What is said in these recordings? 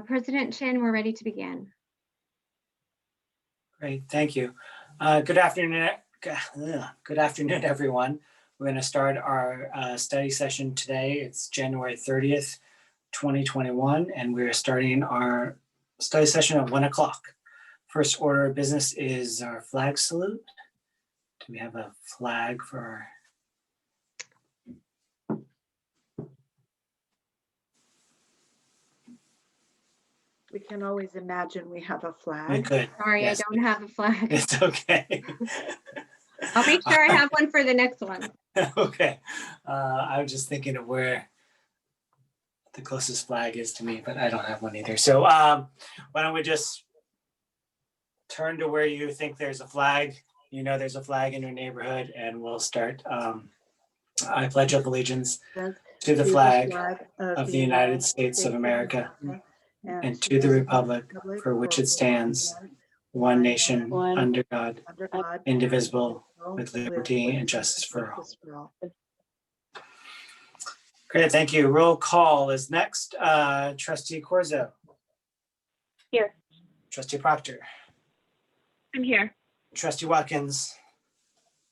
President Chin, we're ready to begin. Great, thank you. Good afternoon, everyone. We're going to start our study session today. It's January 30th, 2021, and we're starting our study session at 1 o'clock. First order of business is our flag salute. Do we have a flag for? We can always imagine we have a flag. We could. Sorry, Yes. I don't have a flag. It's okay. I'll make sure I have one for the next one. Okay. I was just thinking of where the closest flag is to me, but I don't have one either. So why don't we just turn to where you think there's a flag, you know there's a flag in your neighborhood, and we'll start. I pledge allegiance to the flag of the United States of America and to the republic for which it stands, one nation, under God, indivisible, with liberty and justice for all. Great, thank you. Roll call is next. Trustee Corzo. Here. Trustee Proctor. I'm here. Trustee Watkins.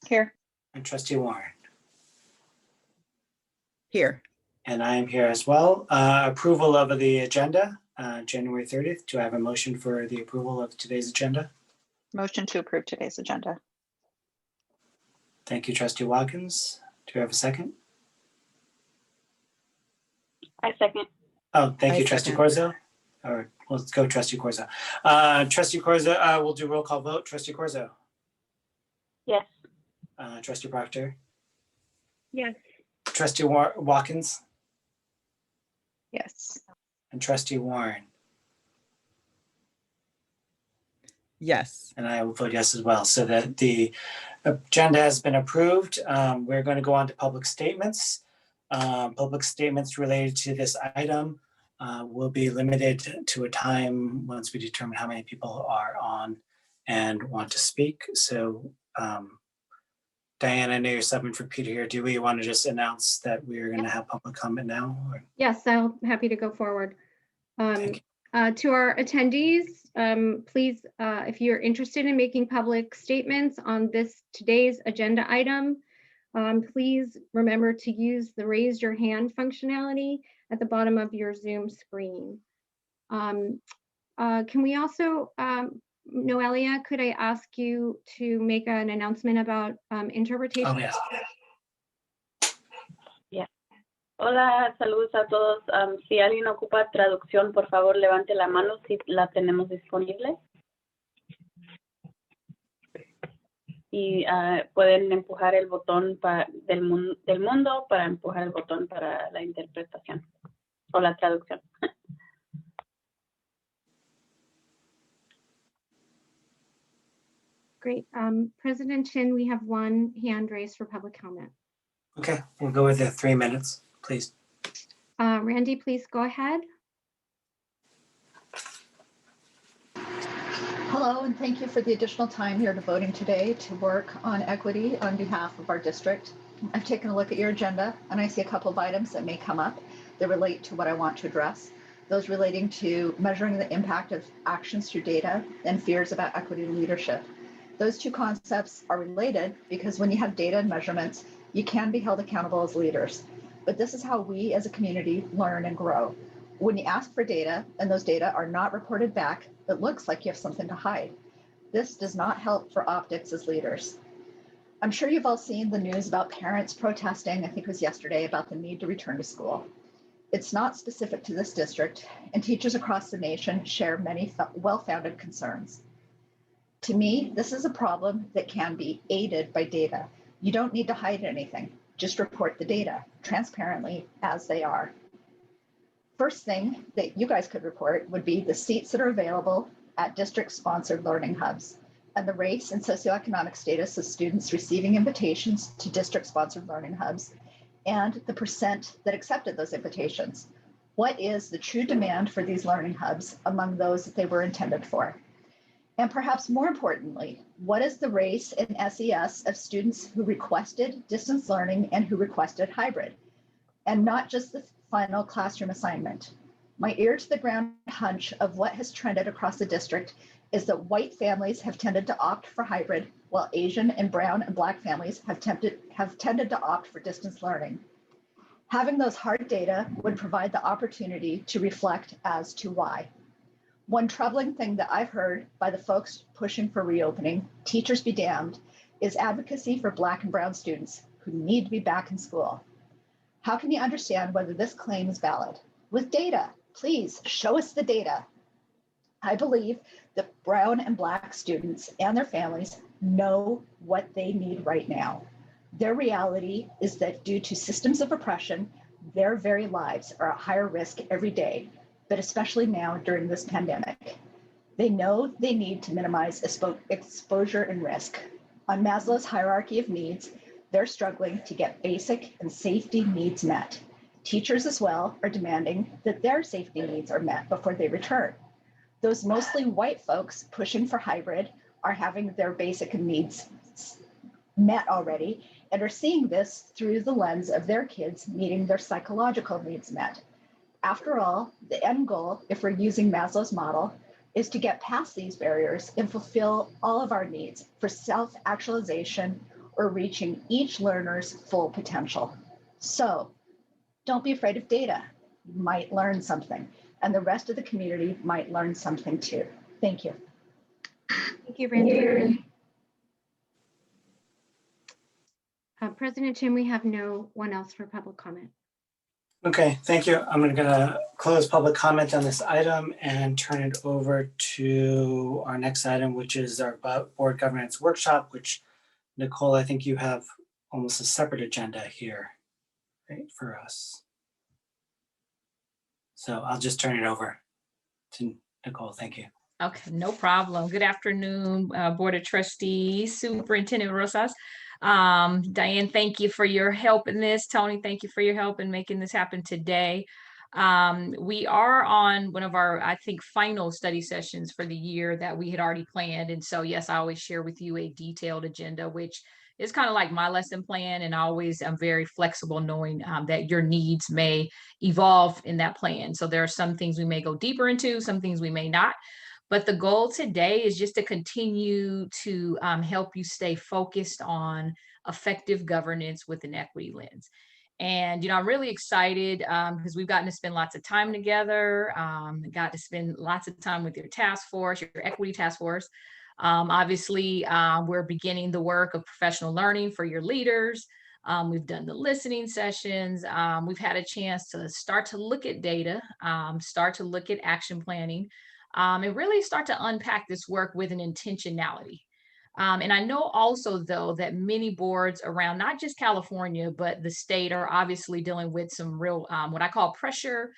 Here. And Trustee Warren. Here. And I am here as well. Approval of the agenda, January 30th. Do I have a motion for the approval of today's agenda? Motion to approve today's agenda. Thank you, Trustee Watkins. Do we have a second? I second. Oh, thank I you, Trustee second. Corzo. All right, let's go, Trustee Corzo. Trustee Corzo, we'll do roll call vote. Trustee Corzo. Yes. Trustee Proctor. Yes. Trustee Watkins. Yes. And Trustee Warren. Yes. And I will vote yes as well. So that the agenda has been approved. We're going to go on to public statements. Public statements related to this item will be limited to a time once we determine how many people are on and want to speak. So Diane, I know you're subbing for Peter here. Do we want to just announce that we're going to have public comment now? Or? Yes, I'm happy to go forward. Thank you. To our attendees, please, if you're interested in making public statements on today's agenda item, please remember to use the raise your hand functionality at the bottom of your Zoom screen. Can we also, Noelia, could I ask you to make an announcement about interpretation? Oh, yes. Hola, saludos a todos. Si alguien ocupa traducción, por favor, levante la mano si la tenemos disponible. Y pueden empujar el botón del mundo para empujar el botón para la interpretación o la traducción. Great. President Chin, we have one hand raised for public comment. Okay, we'll go with the 3 minutes, please. Randy, please go ahead. Hello, and thank you for the additional time here devoting today to work on equity on behalf of our district. I've taken a look at your agenda and I see a couple of items that may come up that relate to what I want to address. Those relating to measuring the impact of actions through data and fears about equity leadership. Those two concepts are related because when you have data and measurements, you can be held accountable as leaders. But this is how we as a community learn and grow. When you ask for data and those data are not reported back, it looks like you have something to hide. This does not help for optics as leaders. I'm sure you've all seen the news about parents protesting, I think it was yesterday, about the need to return to school. It's not specific to this district, and teachers across the nation share many well-founded concerns. To me, this is a problem that can be aided by data. You don't need to hide anything, just report the data transparently as they are. First thing that you guys could report would be the seats that are available at district-sponsored learning hubs and the race and socioeconomic status of students receiving invitations to district-sponsored learning hubs and the percent that accepted those invitations. What is the true demand for these learning hubs among those that they were intended for? And perhaps more importantly, what is the race and SES of students who requested distance learning and who requested hybrid, and not just the final classroom assignment? My ear to the ground hunch of what has trended across the district is that white families have tended to opt for hybrid, while Asian and brown and Black families have tended to opt for distance learning. Having those hard data would provide the opportunity to reflect as to why. One troubling thing that I've heard by the folks pushing for reopening, teachers be damned, is advocacy for Black and brown students who need to be back in school. How can you understand whether this claim is valid? With data, please show us the data. I believe that brown and Black students and their families know what they need right now. Their reality is that due to systems of oppression, their very lives are at higher risk every day, but especially now during this pandemic. They know they need to minimize exposure and risk. On Maslow's hierarchy of needs, they're struggling to get basic and safety needs met. Teachers as well are demanding that their safety needs are met before they return. Those mostly white folks pushing for hybrid are having their basic needs met already and are seeing this through the lens of their kids needing their psychological needs met. After all, the end goal, if we're using Maslow's model, is to get past these barriers and fulfill all of our needs for self-actualization or reaching each learner's full potential. So don't be afraid of data. You might learn something, and the rest of the community might learn something too. Thank you. Thank you, Randy. President Chin, we have no one else for public comment. Okay, thank you. I'm gonna close public comment on this item and turn it over to our next item, which is our board governance workshop, which Nicole, I think you have almost a separate agenda here, right, for us. So I'll just turn it over to Nicole. Thank you. Okay, no problem. Good afternoon, Board of Trustees, Superintendent Rosas. Diane, thank you for your help in this. Tony, thank you for your help in making this happen today. We are on one of our, I think, final study sessions for the year that we had already planned. And so, yes, I always share with you a detailed agenda, which is kind of like my lesson plan. And I'm very flexible knowing that your needs may evolve in that plan. So there are some things we may go deeper into, some things we may not. But the goal today is just to continue to help you stay focused on effective governance with an equity lens. And, you know, I'm really excited because we've gotten to spend lots of time together, got to spend lots of time with your task force, your equity task force. Obviously, we're beginning the work of professional learning for your leaders. We've done the listening sessions. We've had a chance to start to look at data, start to look at action planning, and really start to unpack this work with an intentionality. And I know also, though, that many boards around not just California, but the state are obviously dealing with some real, what I call pressure,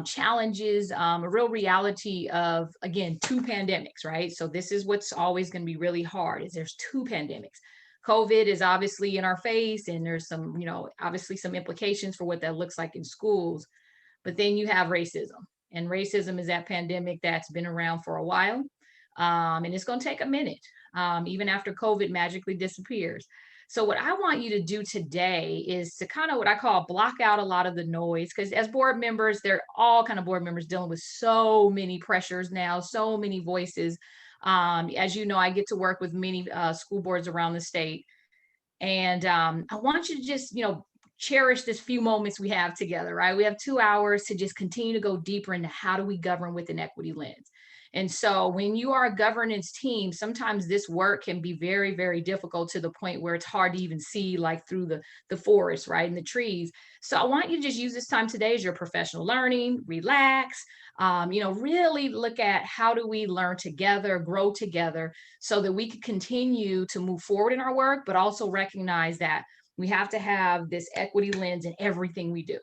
challenges, a real reality of, again, two pandemics, right? So this is what's always going to be really hard is there's two pandemics. COVID is obviously in our face, and there's some, you know, obviously some implications for what that looks like in schools. But then you have racism, and racism is that pandemic that's been around for a while. And it's going to take a minute, even after COVID magically disappears. So what I want you to do today is to kind of what I call block out a lot of the noise, because as board members, they're all kind of board members dealing with so many pressures now, so many voices. As you know, I get to work with many school boards around the state. And I want you to just, you know, cherish this few moments we have together, right? We have 2 hours to just continue to go deeper into how do we govern with an equity lens. And so when you are a governance team, sometimes this work can be very, very difficult to the point where it's hard to even see like through the forest, right? And the trees. So I want you to just use this time today as your professional learning, relax, you know, really look at how do we learn together, grow together so that we can continue to move forward in our work, but also recognize that we have to have this equity lens in everything we do.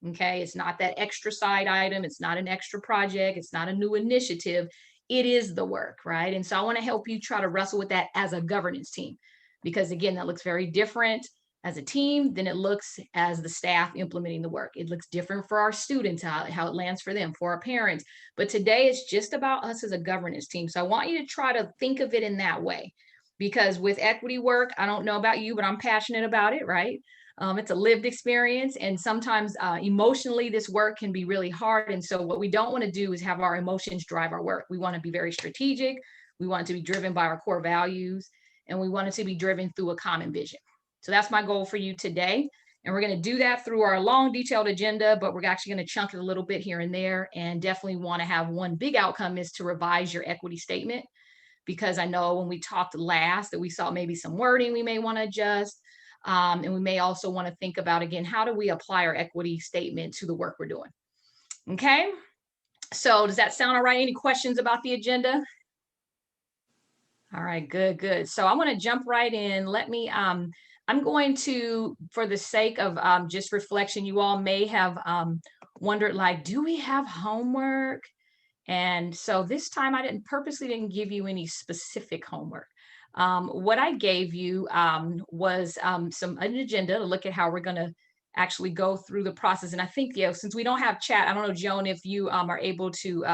Okay, it's not that extra side item. It's not an extra project. It's not a new initiative. It is the work, right? And so I want to help you try to wrestle with that as a governance team, because again, that looks very different as a team than it looks as the staff implementing the work. It looks different for our students, how it lands for them, for our parents. But today it's just about us as a governance team. So I want you to try to think of it in that way, because with equity work, I don't know about you, but I'm passionate about it, right? It's a lived experience, and sometimes emotionally this work can be really hard. And so what we don't want to do is have our emotions drive our work. We want to be very strategic. We want it to be driven by our core values, and we want it to be driven through a common vision. So that's my goal for you today. And we're going to do that through our long, detailed agenda, but we're actually going to chunk it a little bit here and there, and definitely want to have one big outcome is to revise your equity statement, because I know when we talked last that we saw maybe some wording we may want to adjust. And we may also want to think about, again, how do we apply our equity statement to the work we're doing? Okay. So does that sound all right? Any questions about the agenda? All right, good, good. So I want to jump right in. Let me, I'm going to, for the sake of just reflection, you all may have wondered, like, do we have homework? And so this time I purposely didn't give you any specific homework. What I gave you was an agenda to look at how we're going to actually go through the process. And I think, since we don't have chat, I don't know, Joan, if you are able to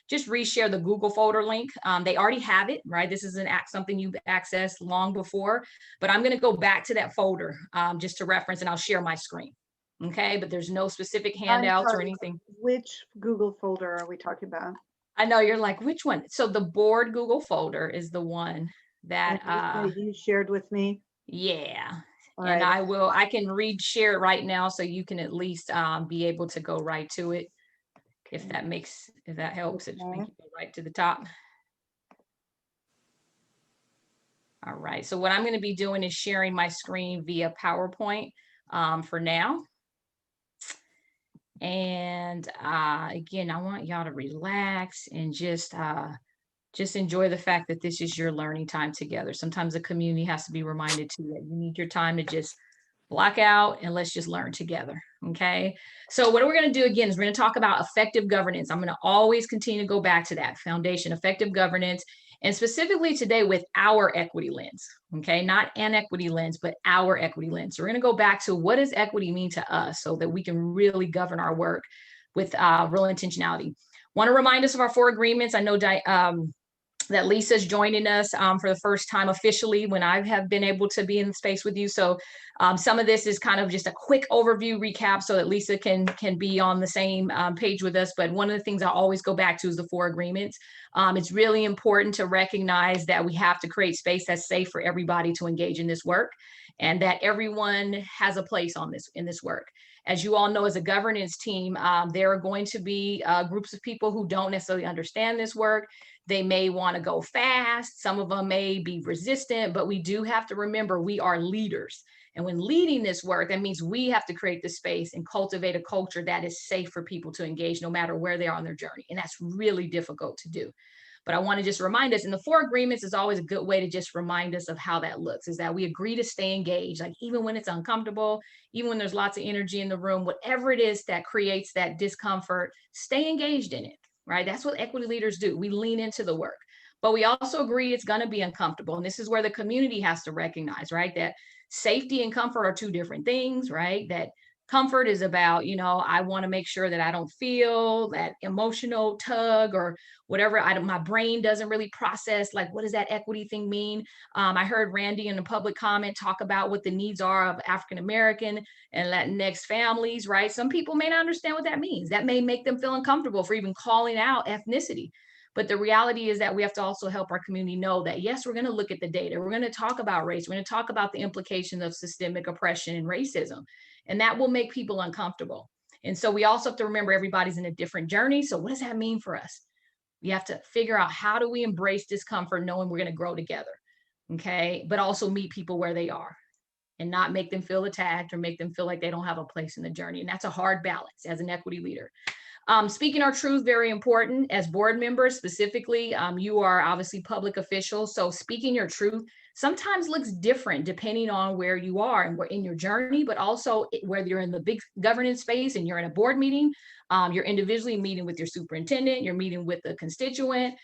just reshare the Google folder link. They already have it, right? This is something you've accessed long before, but I'm going to go back to that folder just to reference, and I'll share my screen. Okay, but there's no specific handouts or anything. Which Google folder are we talking about? I know you're like, which one? So the board Google folder is the one that you shared with me. Yeah. All And right. I can share it right now so you can at least be able to go right to it. If that helps, it make you go right to the top. All right, so what I'm going to be doing is sharing my screen via PowerPoint for now. And again, I want y'all to relax and just enjoy the fact that this is your learning time together. Sometimes the community has to be reminded too that you need your time to just block out and let's just learn together. Okay. So what we're going to do again is we're going to talk about effective governance. I'm going to always continue to go back to that foundation, effective governance, and specifically today with our equity lens. Okay. Not an equity lens, but our equity lens. So we're going to go back to what does equity mean to us so that we can really govern our work with real intentionality. Want to remind us of our 4 agreements. I know that Lisa's joining us for the first time officially when I have been able to be in the space with you. So some of this is kind of just a quick overview recap so that Lisa can be on the same page with us. But one of the things I always go back to is the 4 agreements. It's really important to recognize that we have to create space that's safe for everybody to engage in this work, and that everyone has a place in this work. As you all know, as a governance team, there are going to be groups of people who don't necessarily understand this work. They may want to go fast. Some of them may be resistant, but we do have to remember we are leaders. And when leading this work, that means we have to create the space and cultivate a culture that is safe for people to engage no matter where they are on their journey. And that's really difficult to do. But I want to just remind us, and the 4 agreements is always a good way to just remind us of how that looks, is that we agree to stay engaged, like even when it's uncomfortable, even when there's lots of energy in the room, whatever it is that creates that discomfort, stay engaged in it. Right? That's what equity leaders do. We lean into the work, but we also agree it's going to be uncomfortable. And this is where the community has to recognize, right, that safety and comfort are 2 different things, right? That comfort is about, I want to make sure that I don't feel that emotional tug or whatever. My brain doesn't really process, like, what does that equity thing mean? I heard Randy in the public comment talk about what the needs are of African-American and Latinx families, right? Some people may not understand what that means. That may make them feel uncomfortable for even calling out ethnicity. But the reality is that we have to also help our community know that, yes, we're going to look at the data. We're going to talk about race. We're going to talk about the implications of systemic oppression and racism. And that will make people uncomfortable. And so we also have to remember everybody's in a different journey. So what does that mean for us? We have to figure out, how do we embrace discomfort knowing we're going to grow together? Okay. But also meet people where they are and not make them feel attacked or make them feel like they don't have a place in the journey. And that's a hard balance as an equity leader. Speaking our truth, very important. As board members specifically, you are obviously public officials. So speaking your truth sometimes looks different depending on where you are and where in your journey, but also whether you're in the big governance space and you're in a board meeting, you're individually meeting with your superintendent, you're meeting with a constituent.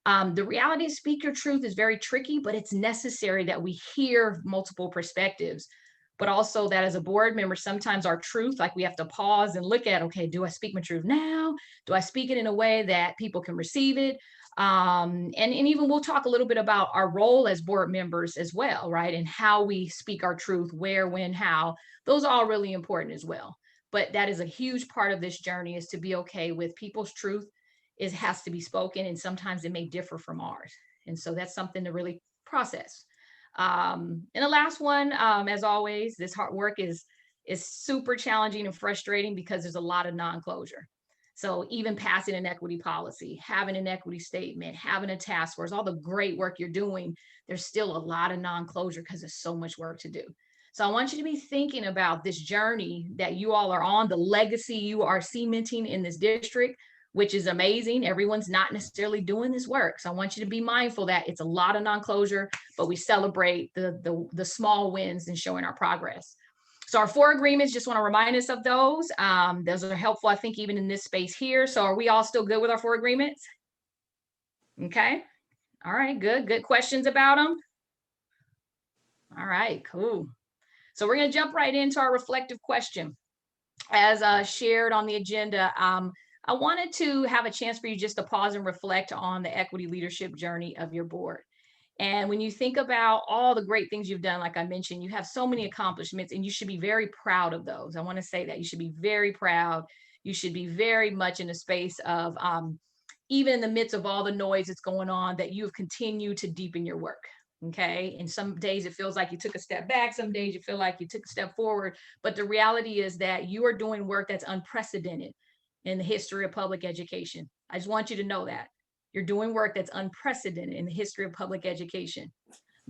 The reality is, speak your truth is very tricky, but it's necessary that we hear multiple perspectives. But also that as a board member, sometimes our truth, like we have to pause and look at, okay, do I speak my truth now? Do I speak it in a way that people can receive it? And even we'll talk a little bit about our role as board members as well, right? And how we speak our truth, where, when, how. Those are all really important as well. But that is a huge part of this journey, is to be okay with people's truth has to be spoken, and sometimes it may differ from ours. And so that's something to really process. And the last one, as always, this hard work is super challenging and frustrating because there's a lot of non-closure. So even passing an equity policy, having an equity statement, having a task force, all the great work you're doing, there's still a lot of non-closure because there's so much work to do. So I want you to be thinking about this journey that you all are on, the legacy you are cementing in this district, which is amazing. Everyone's not necessarily doing this work. So I want you to be mindful that it's a lot of non-closure, but we celebrate the small wins and showing our progress. So our 4 agreements, just want to remind us of those. Those are helpful, I think, even in this space here. So are we all still good with our 4 agreements? Okay. All right, good. Good questions about them? All right, cool. So we're going to jump right into our reflective question. As shared on the agenda, I wanted to have a chance for you just to pause and reflect on the equity leadership journey of your board. And when you think about all the great things you've done, like I mentioned, you have so many accomplishments, and you should be very proud of those. I want to say that you should be very proud. You should be very much in a space of, even in the midst of all the noise that's going on, that you have continued to deepen your work. Okay. And some days it feels like you took a step back. Some days you feel like you took a step forward. But the reality is that you are doing work that's unprecedented in the history of public education. I just want you to know that. You're doing work that's unprecedented in the history of public education.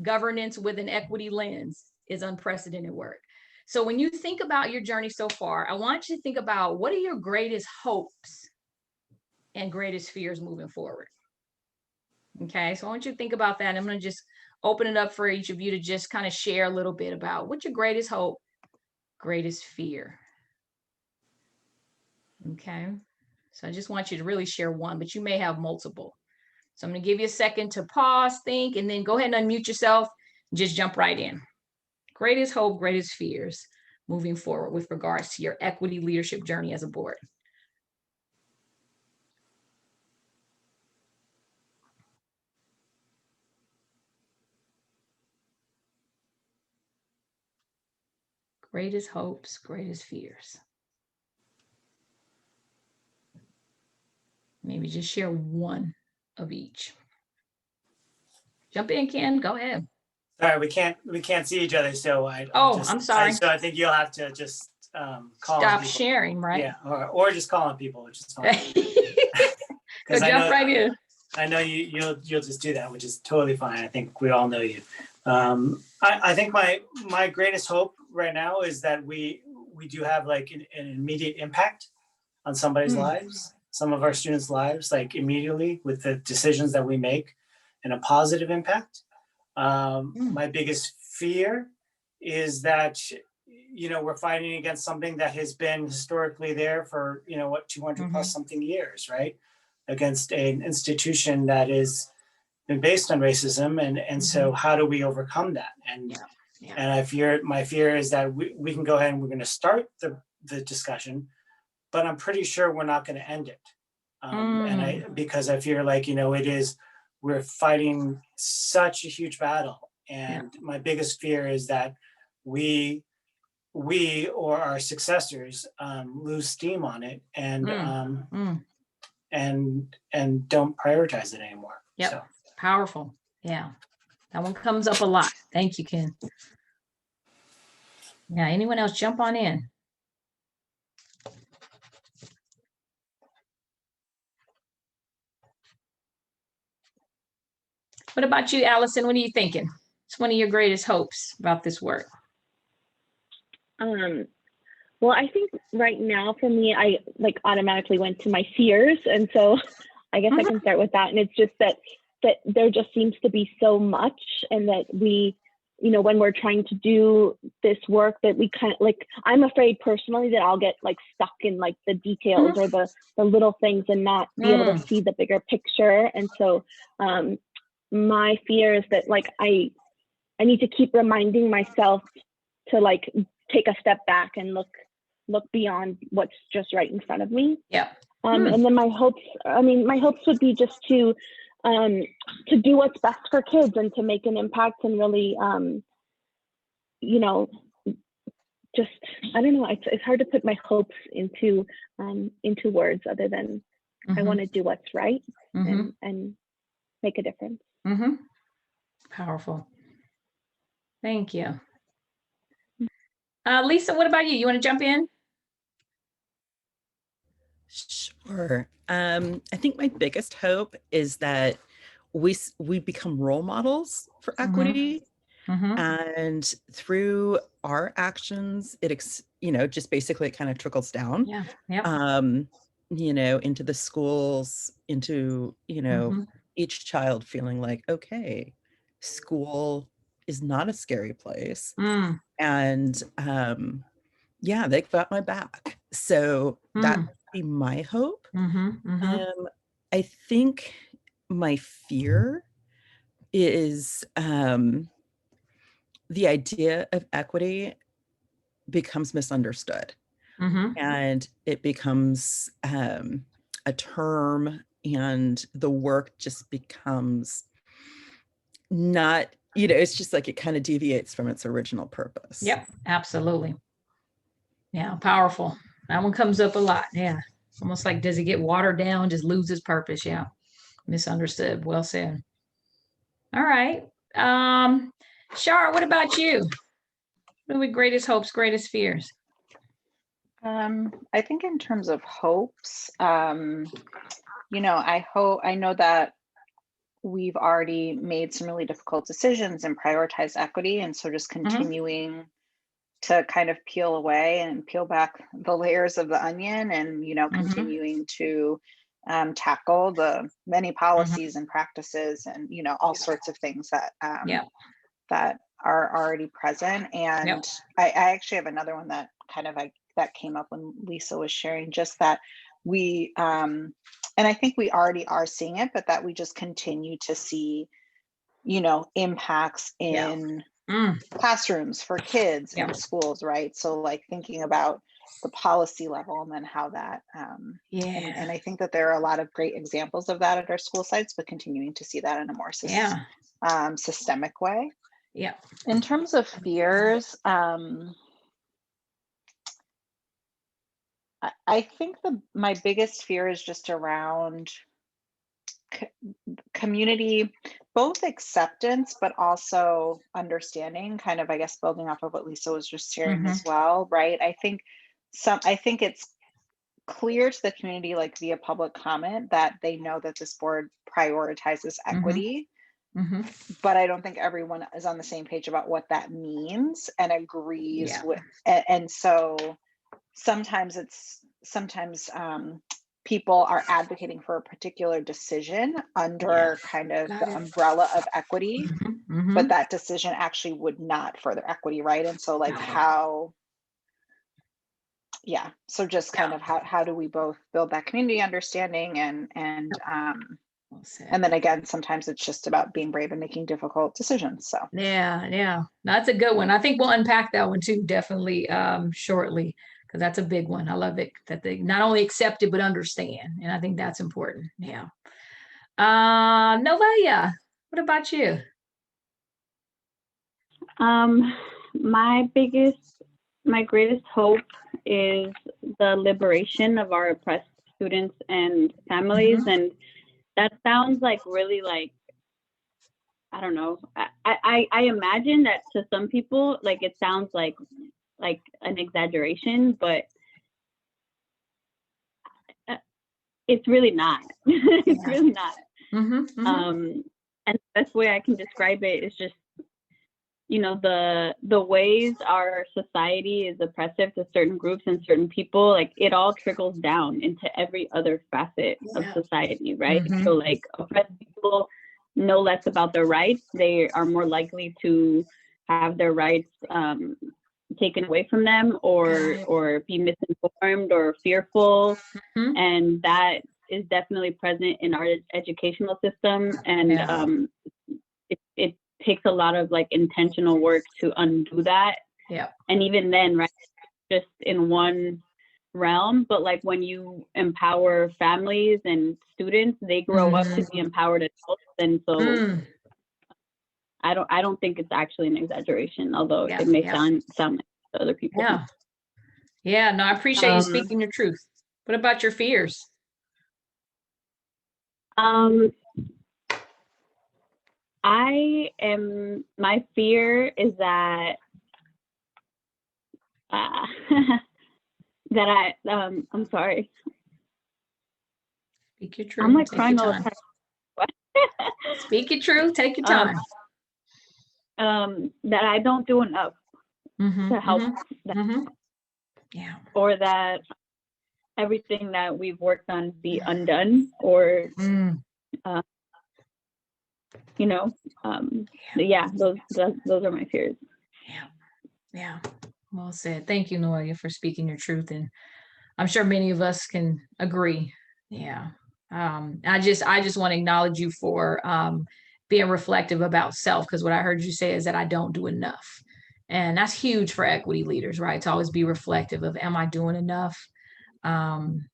Governance with an equity lens is unprecedented work. So when you think about your journey so far, I want you to think about, what are your greatest hopes and greatest fears moving forward? Okay, so I want you to think about that. I'm going to just open it up for each of you to just kind of share a little bit about what's your greatest hope, greatest fear. Okay. So I just want you to really share one, but you may have multiple. So I'm going to give you a second to pause, think, and then go ahead and unmute yourself and just jump right in. Greatest hope, greatest fears moving forward with regards to your equity leadership journey as a board. Greatest hopes, greatest fears. Maybe just share one of each. Jump in, Ken. Go ahead. Sorry, we can't see each other, so I'm sorry. So I think you'll have to just call Stop people. sharing, right? Yeah, or just calling people, which is fine. Go jump right in. I know you'll just do that, which is totally fine. I think we all know you. I think my greatest hope right now is that we do have like an immediate impact on somebody's lives, some of our students' lives, like immediately with the decisions that we make, and a positive impact. My biggest fear is that, we're fighting against something that has been historically there for, 200 plus something years, right? Against an institution that is been based on racism. And so how do we overcome that? And my fear is that we can go ahead and we're going to start the discussion, but I'm pretty sure we're not going to end it. Because I fear like, we're fighting such a huge battle. And my biggest fear is that we or our successors lose steam on it and don't prioritize it anymore. Yep. So. Powerful. Yeah. That one comes up a lot. Thank you, Ken. Yeah. Anyone else jump on in? What about you, Allison? What are you thinking? It's one of your greatest hopes about this work. Well, I think right now for me, I automatically went to my fears. And so I guess I can start with that. And it's just that there just seems to be so much, and that we, when we're trying to do this work, that we kind of I'm afraid personally that I'll get stuck in the details or the little things and not be able to see the bigger picture. And so my fear is that I need to keep reminding myself to take a step back and look beyond what's just right in front of me. Yeah. And then my hopes would be just to to do what's best for kids and to make an impact and really, you know, just, I don't know, it's hard to put my hopes into words other than I want to do what's right and make a difference. Powerful. Thank you. Lisa, what about you? You want to jump in? Sure. I think my biggest hope is that we become role models for equity, and through our actions, you know, just basically it kind of trickles down. You know, into the schools, into, you know, each child feeling like, okay, school is not a scary place, and yeah, they've got my back. So that would be my hope. I think my fear is the idea of equity becomes misunderstood, and it becomes a term, and the work just becomes not, you know, it's just like it kind of deviates from its original purpose. Yep, absolutely. Yeah, powerful. That one comes up a lot. Yeah. Almost like, does it get watered down, just lose its purpose? Yeah. Misunderstood. Well said. All right. Shar, what about you? What are the greatest hopes, greatest fears? I think in terms of hopes, you know, I know that we've already made some really difficult decisions and prioritized equity. And so just continuing to kind of peel away and peel back the layers of the onion and, you know, continuing to tackle the many policies and practices and, you know, all sorts of things that that are already present. And I actually have another one that kind of that came up when Lisa was sharing, just that we and I think we already are seeing it, but that we just continue to see, you know, impacts in classrooms for kids in schools, right? So like thinking about the policy level and then how that and I think that there are a lot of great examples of that at our school sites, but continuing to see that in a more systemic way. In terms of fears, I think my biggest fear is just around community, both acceptance, but also understanding, kind of, I guess, building off of what Lisa was just sharing as well, right? I think it's clear to the community, like via public comment, that they know that this board prioritizes equity, but I don't think everyone is on the same page about what that means and agrees with, and so sometimes people are advocating for a particular decision under kind of the umbrella of equity, but that decision actually would not further equity, right? And so like so just kind of how do we both build that community understanding and then again, sometimes it's just about being brave and making difficult decisions. So that's a good one. I think we'll unpack that one too, definitely shortly, because that's a big one. I love it that they not only accept it but understand, and I think that's important. Novaya, what about you? My greatest hope is the liberation of our oppressed students and families, and that sounds like really like, I don't know. I imagine that to some people, like it sounds like an exaggeration, but it's really not. It's really not. And the best way I can describe it is just, you know, the ways our society is oppressive to certain groups and certain people, like it all trickles down into every other facet of society, right? So like oppressed people know less about their rights. They are more likely to have their rights taken away from them or be misinformed or fearful. And that is definitely present in our educational system. And it takes a lot of like intentional work to undo that. And even then, right, just in one realm, but like when you empower families and students, they grow up to be empowered adults. And so I don't think it's actually an exaggeration, although it may sound like to other people. Yeah, no, I appreciate you speaking your truth. What about your fears? My fear is that I'm sorry. Speak your truth. I'm like Take crying your all time. the time. Speak your truth. Take your time. That I don't do enough to help them, Yeah. or that everything that we've worked on be undone, or you know, yeah, those are my fears. Yeah. Well said. Thank you, Noelia, for speaking your truth, and I'm sure many of us can agree. Yeah. I just want to acknowledge you for being reflective about self, because what I heard you say is that I don't do enough. And that's huge for equity leaders, right? To always be reflective of, am I doing enough? And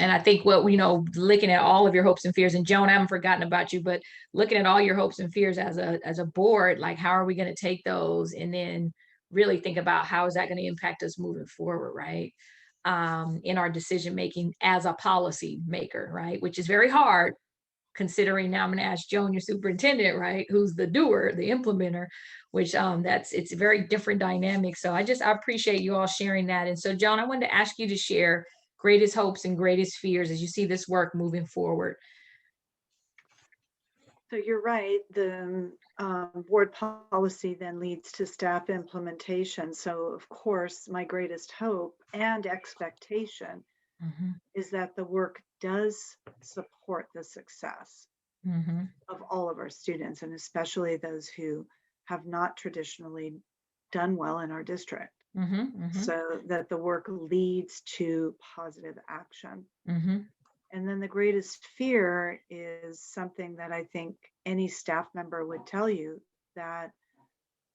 I think looking at all of your hopes and fears, and Joan, I haven't forgotten about you, but looking at all your hopes and fears as a board, like how are we going to take those and then really think about how is that going to impact us moving forward, right? In our decision making as a policy maker, right? Which is very hard, considering now I'm going to ask Joan, your superintendent, right? Who's the doer, the implementer, which it's a very different dynamic. So I appreciate you all sharing that. And so, Joan, I wanted to ask you to share greatest hopes and greatest fears as you see this work moving forward. So you're right. The board policy then leads to staff implementation. So of course, my greatest hope and expectation is that the work does support the success of all of our students, and especially those who have not traditionally done well in our district. So that the work leads to positive action. And then the greatest fear is something that I think any staff member would tell you, that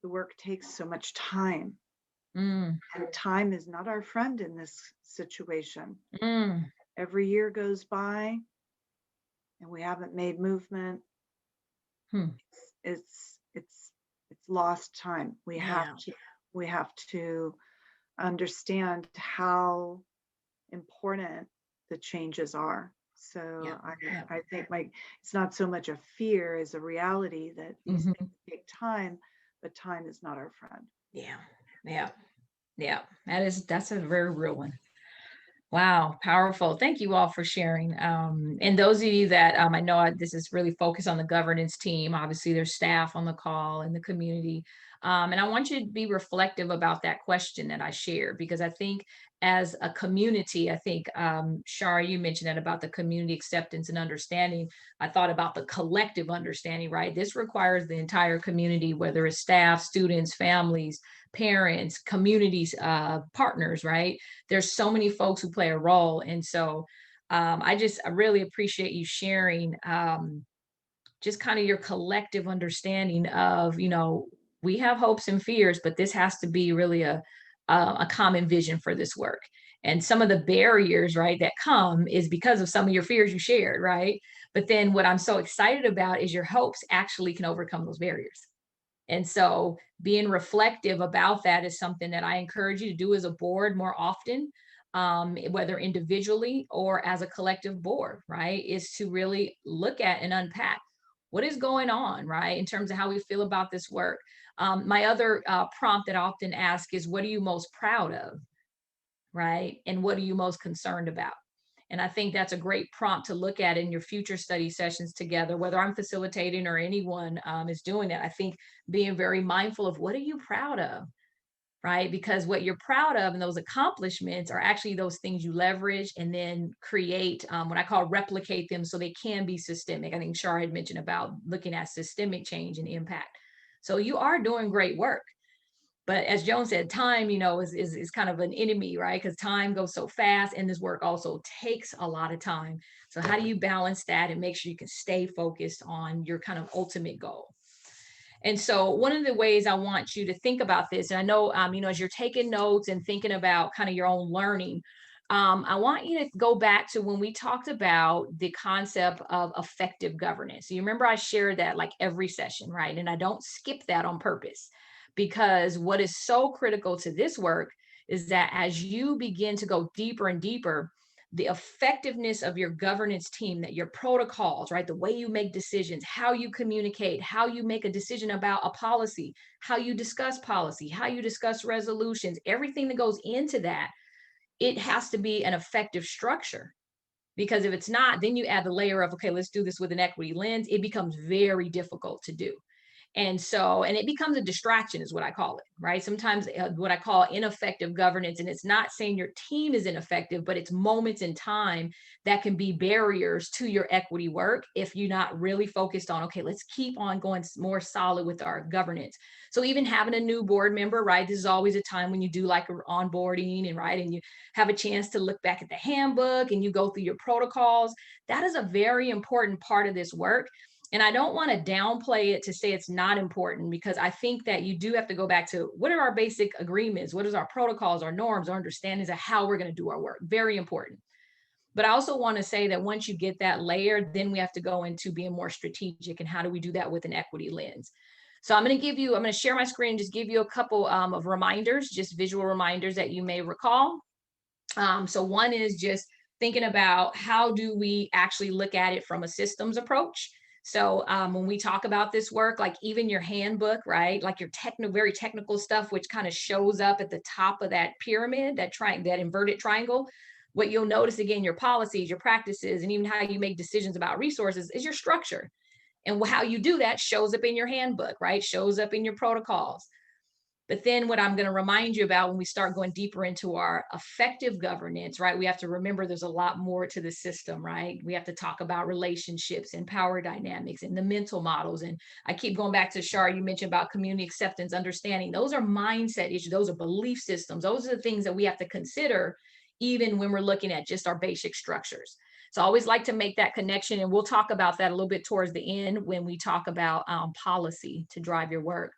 the work takes so much time. And time is not our friend in this situation. Every year goes by and we haven't made movement. It's lost time. We have to understand how important the changes are. So I think it's not so much a fear as a reality that these things take time, but time is not our friend. Yeah. That's a very real one. Wow, powerful. Thank you all for sharing. And those of you that I know this is really focused on the governance team. Obviously, there's staff on the call and the community. And I want you to be reflective about that question that I shared, because I think as a community, I think, Shara, you mentioned that about the community acceptance and understanding. I thought about the collective understanding, right? This requires the entire community, whether it's staff, students, families, parents, communities, partners, right? There's so many folks who play a role. And so I really appreciate you sharing just kind of your collective understanding of, we have hopes and fears, but this has to be really a common vision for this work. And some of the barriers, right, that come is because of some of your fears you shared, right? But then what I'm so excited about is your hopes actually can overcome those barriers. And so being reflective about that is something that I encourage you to do as a board more often, whether individually or as a collective board, right? Is to really look at and unpack what is going on, right? In terms of how we feel about this work. My other prompt that I often ask is, what are you most proud of, right? And what are you most concerned about? And I think that's a great prompt to look at in your future study sessions together, whether I'm facilitating or anyone is doing it. I think being very mindful of, what are you proud of, right? Because what you're proud of and those accomplishments are actually those things you leverage and then create what I call replicate them so they can be systemic. I think Shar had mentioned about looking at systemic change and impact. So you are doing great work. But as Joan said, time, is kind of an enemy, right? Because time goes so fast, and this work also takes a lot of time. So how do you balance that and make sure you can stay focused on your kind of ultimate goal? And so one of the ways I want you to think about this, and I know, as you're taking notes and thinking about kind of your own learning, I want you to go back to when we talked about the concept of effective governance. You remember I shared that like every session, right? And I don't skip that on purpose, because what is so critical to this work is that as you begin to go deeper and deeper, the effectiveness of your governance team, that your protocols, right? The way you make decisions, how you communicate, how you make a decision about a policy, how you discuss policy, how you discuss resolutions, everything that goes into that, it has to be an effective structure. Because if it's not, then you add the layer of, okay, let's do this with an equity lens. It becomes very difficult to do. And so, and it becomes a distraction is what I call it, right? Sometimes what I call ineffective governance, and it's not saying your team is ineffective, but it's moments in time that can be barriers to your equity work if you're not really focused on, okay, let's keep on going more solid with our governance. So even having a new board member, right? This is always a time when you do like onboarding and right, and you have a chance to look back at the handbook and you go through your protocols. That is a very important part of this work. And I don't want to downplay it to say it's not important, because I think that you do have to go back to what are our basic agreements? What is our protocols, our norms, our understandings of how we're going to do our work? Very important. But I also want to say that once you get that layer, then we have to go into being more strategic. And how do we do that with an equity lens? So I'm going to share my screen and just give you a couple of reminders, just visual reminders that you may recall. So one is just thinking about how do we actually look at it from a systems approach. So when we talk about this work, like even your handbook, right, like your very technical stuff, which kind of shows up at the top of that pyramid, that inverted triangle, what you'll notice again, your policies, your practices, and even how you make decisions about resources is your structure. And how you do that shows up in your handbook, right? Shows up in your protocols. But then what I'm going to remind you about when we start going deeper into our effective governance, right? We have to remember there's a lot more to the system, right? We have to talk about relationships and power dynamics and the mental models. And I keep going back to Shar, you mentioned about community acceptance, understanding. Those are mindset issues. Those are belief systems. Those are the things that we have to consider even when we're looking at just our basic structures. So I always like to make that connection, and we'll talk about that a little bit towards the end when we talk about policy to drive your work.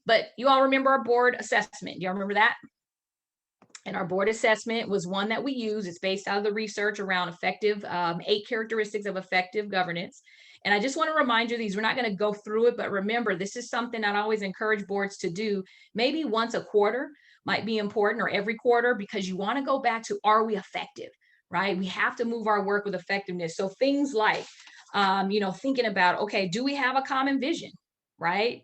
But you all remember our board assessment. Do y'all remember that? And our board assessment was one that we use. It's based out of the research around 8 characteristics of effective governance. And I just want to remind you these, we're not going to go through it, but remember, this is something that I always encourage boards to do. Maybe once a quarter might be important, or every quarter, because you want to go back to, are we effective, right? We have to move our work with effectiveness. So things like, thinking about, okay, do we have a common vision, right?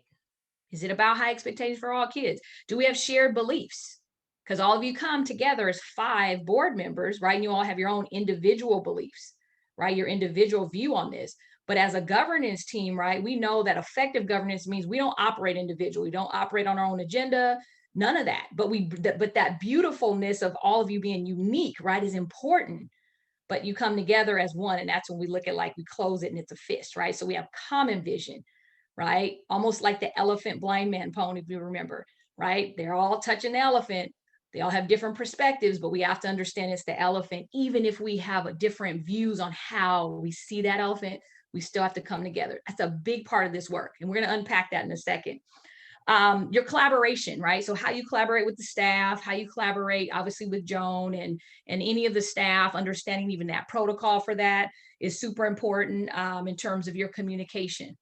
Is it about high expectations for all kids? Do we have shared beliefs? Because all of you come together as 5 board members, right? And you all have your own individual beliefs, right? Your individual view on this. But as a governance team, right, we know that effective governance means we don't operate individually. We don't operate on our own agenda, none of that. But that beautifulness of all of you being unique, right, is important. But you come together as one. And that's when we look at, like, we close it and it's a fist, right? So we have common vision, right? Almost like the elephant blind man poem, if you remember, right? They're all touching the elephant. They all have different perspectives, but we have to understand it's the elephant. Even if we have a different views on how we see that elephant, we still have to come together. That's a big part of this work. And we're going to unpack that in a second. Your collaboration, right? So how you collaborate with the staff, how you collaborate obviously with Joan and any of the staff, understanding even that protocol for that is super important in terms of your communication.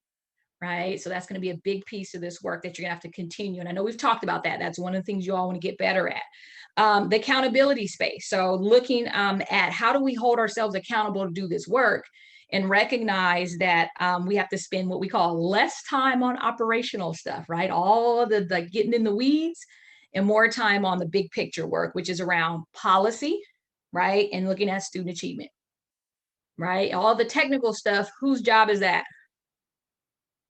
Right. So that's going to be a big piece of this work that you're going to have to continue. And I know we've talked about that. That's one of the things you all want to get better at. The accountability space. So looking at how do we hold ourselves accountable to do this work, and recognize that we have to spend what we call less time on operational stuff, right? All of the getting in the weeds, and more time on the big picture work, which is around policy, right? And looking at student achievement, right? All the technical stuff, whose job is that?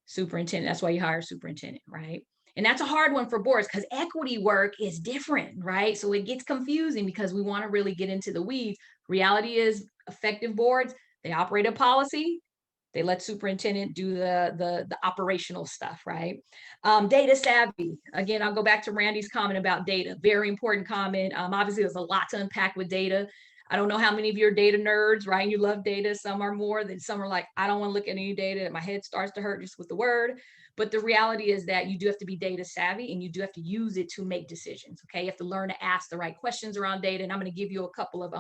Superintendent. That's why you hire a superintendent, right? And that's a hard one for boards, because equity work is different, right? So it gets confusing because we want to really get into the weeds. Reality is, effective boards, they operate a policy. They let superintendent do the operational stuff, right? Data savvy. Again, I'll go back to Randy's comment about data. Very important comment. Obviously, there's a lot to unpack with data. I don't know how many of you are data nerds, right? You love data. Some are more than some are like, I don't want to look at any data. My head starts to hurt just with the word. But the reality is that you do have to be data savvy and you do have to use it to make decisions. Okay. You have to learn to ask the right questions around data. And I'm going to give you a couple of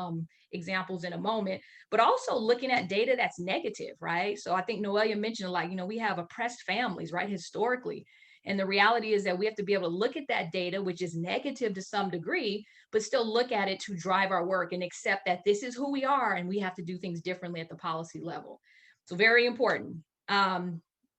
examples in a moment, but also looking at data that's negative, right? So I think Noelia mentioned, like, we have oppressed families, right? Historically. And the reality is that we have to be able to look at that data, which is negative to some degree, but still look at it to drive our work and accept that this is who we are and we have to do things differently at the policy level. So very important.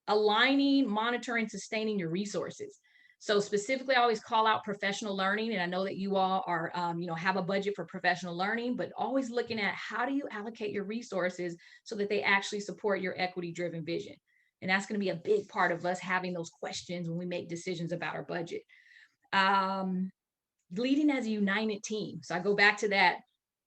Aligning, monitoring, sustaining your resources. So specifically, I always call out professional learning. And I know that you all are, have a budget for professional learning, but always looking at how do you allocate your resources so that they actually support your equity-driven vision. And that's going to be a big part of us having those questions when we make decisions about our budget. Leading as a united team. So I go back to that,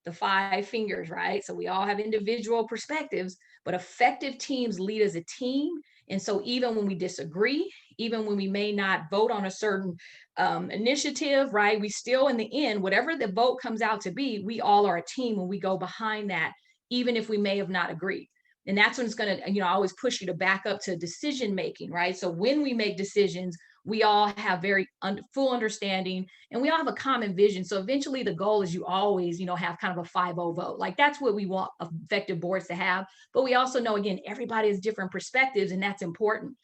the 5 fingers, right? So we all have individual perspectives, but effective teams lead as a team. And so even when we disagree, even when we may not vote on a certain initiative, right? We still, in the end, whatever the vote comes out to be, we all are a team when we go behind that, even if we may have not agreed. And that's when it's going to, I always push you to back up to decision making, right? So when we make decisions, we all have very full understanding and we all have a common vision. So eventually the goal is you always, have kind of a 5-0 vote. Like that's what we want effective boards to have. But we also know, again, everybody has different perspectives and that's important.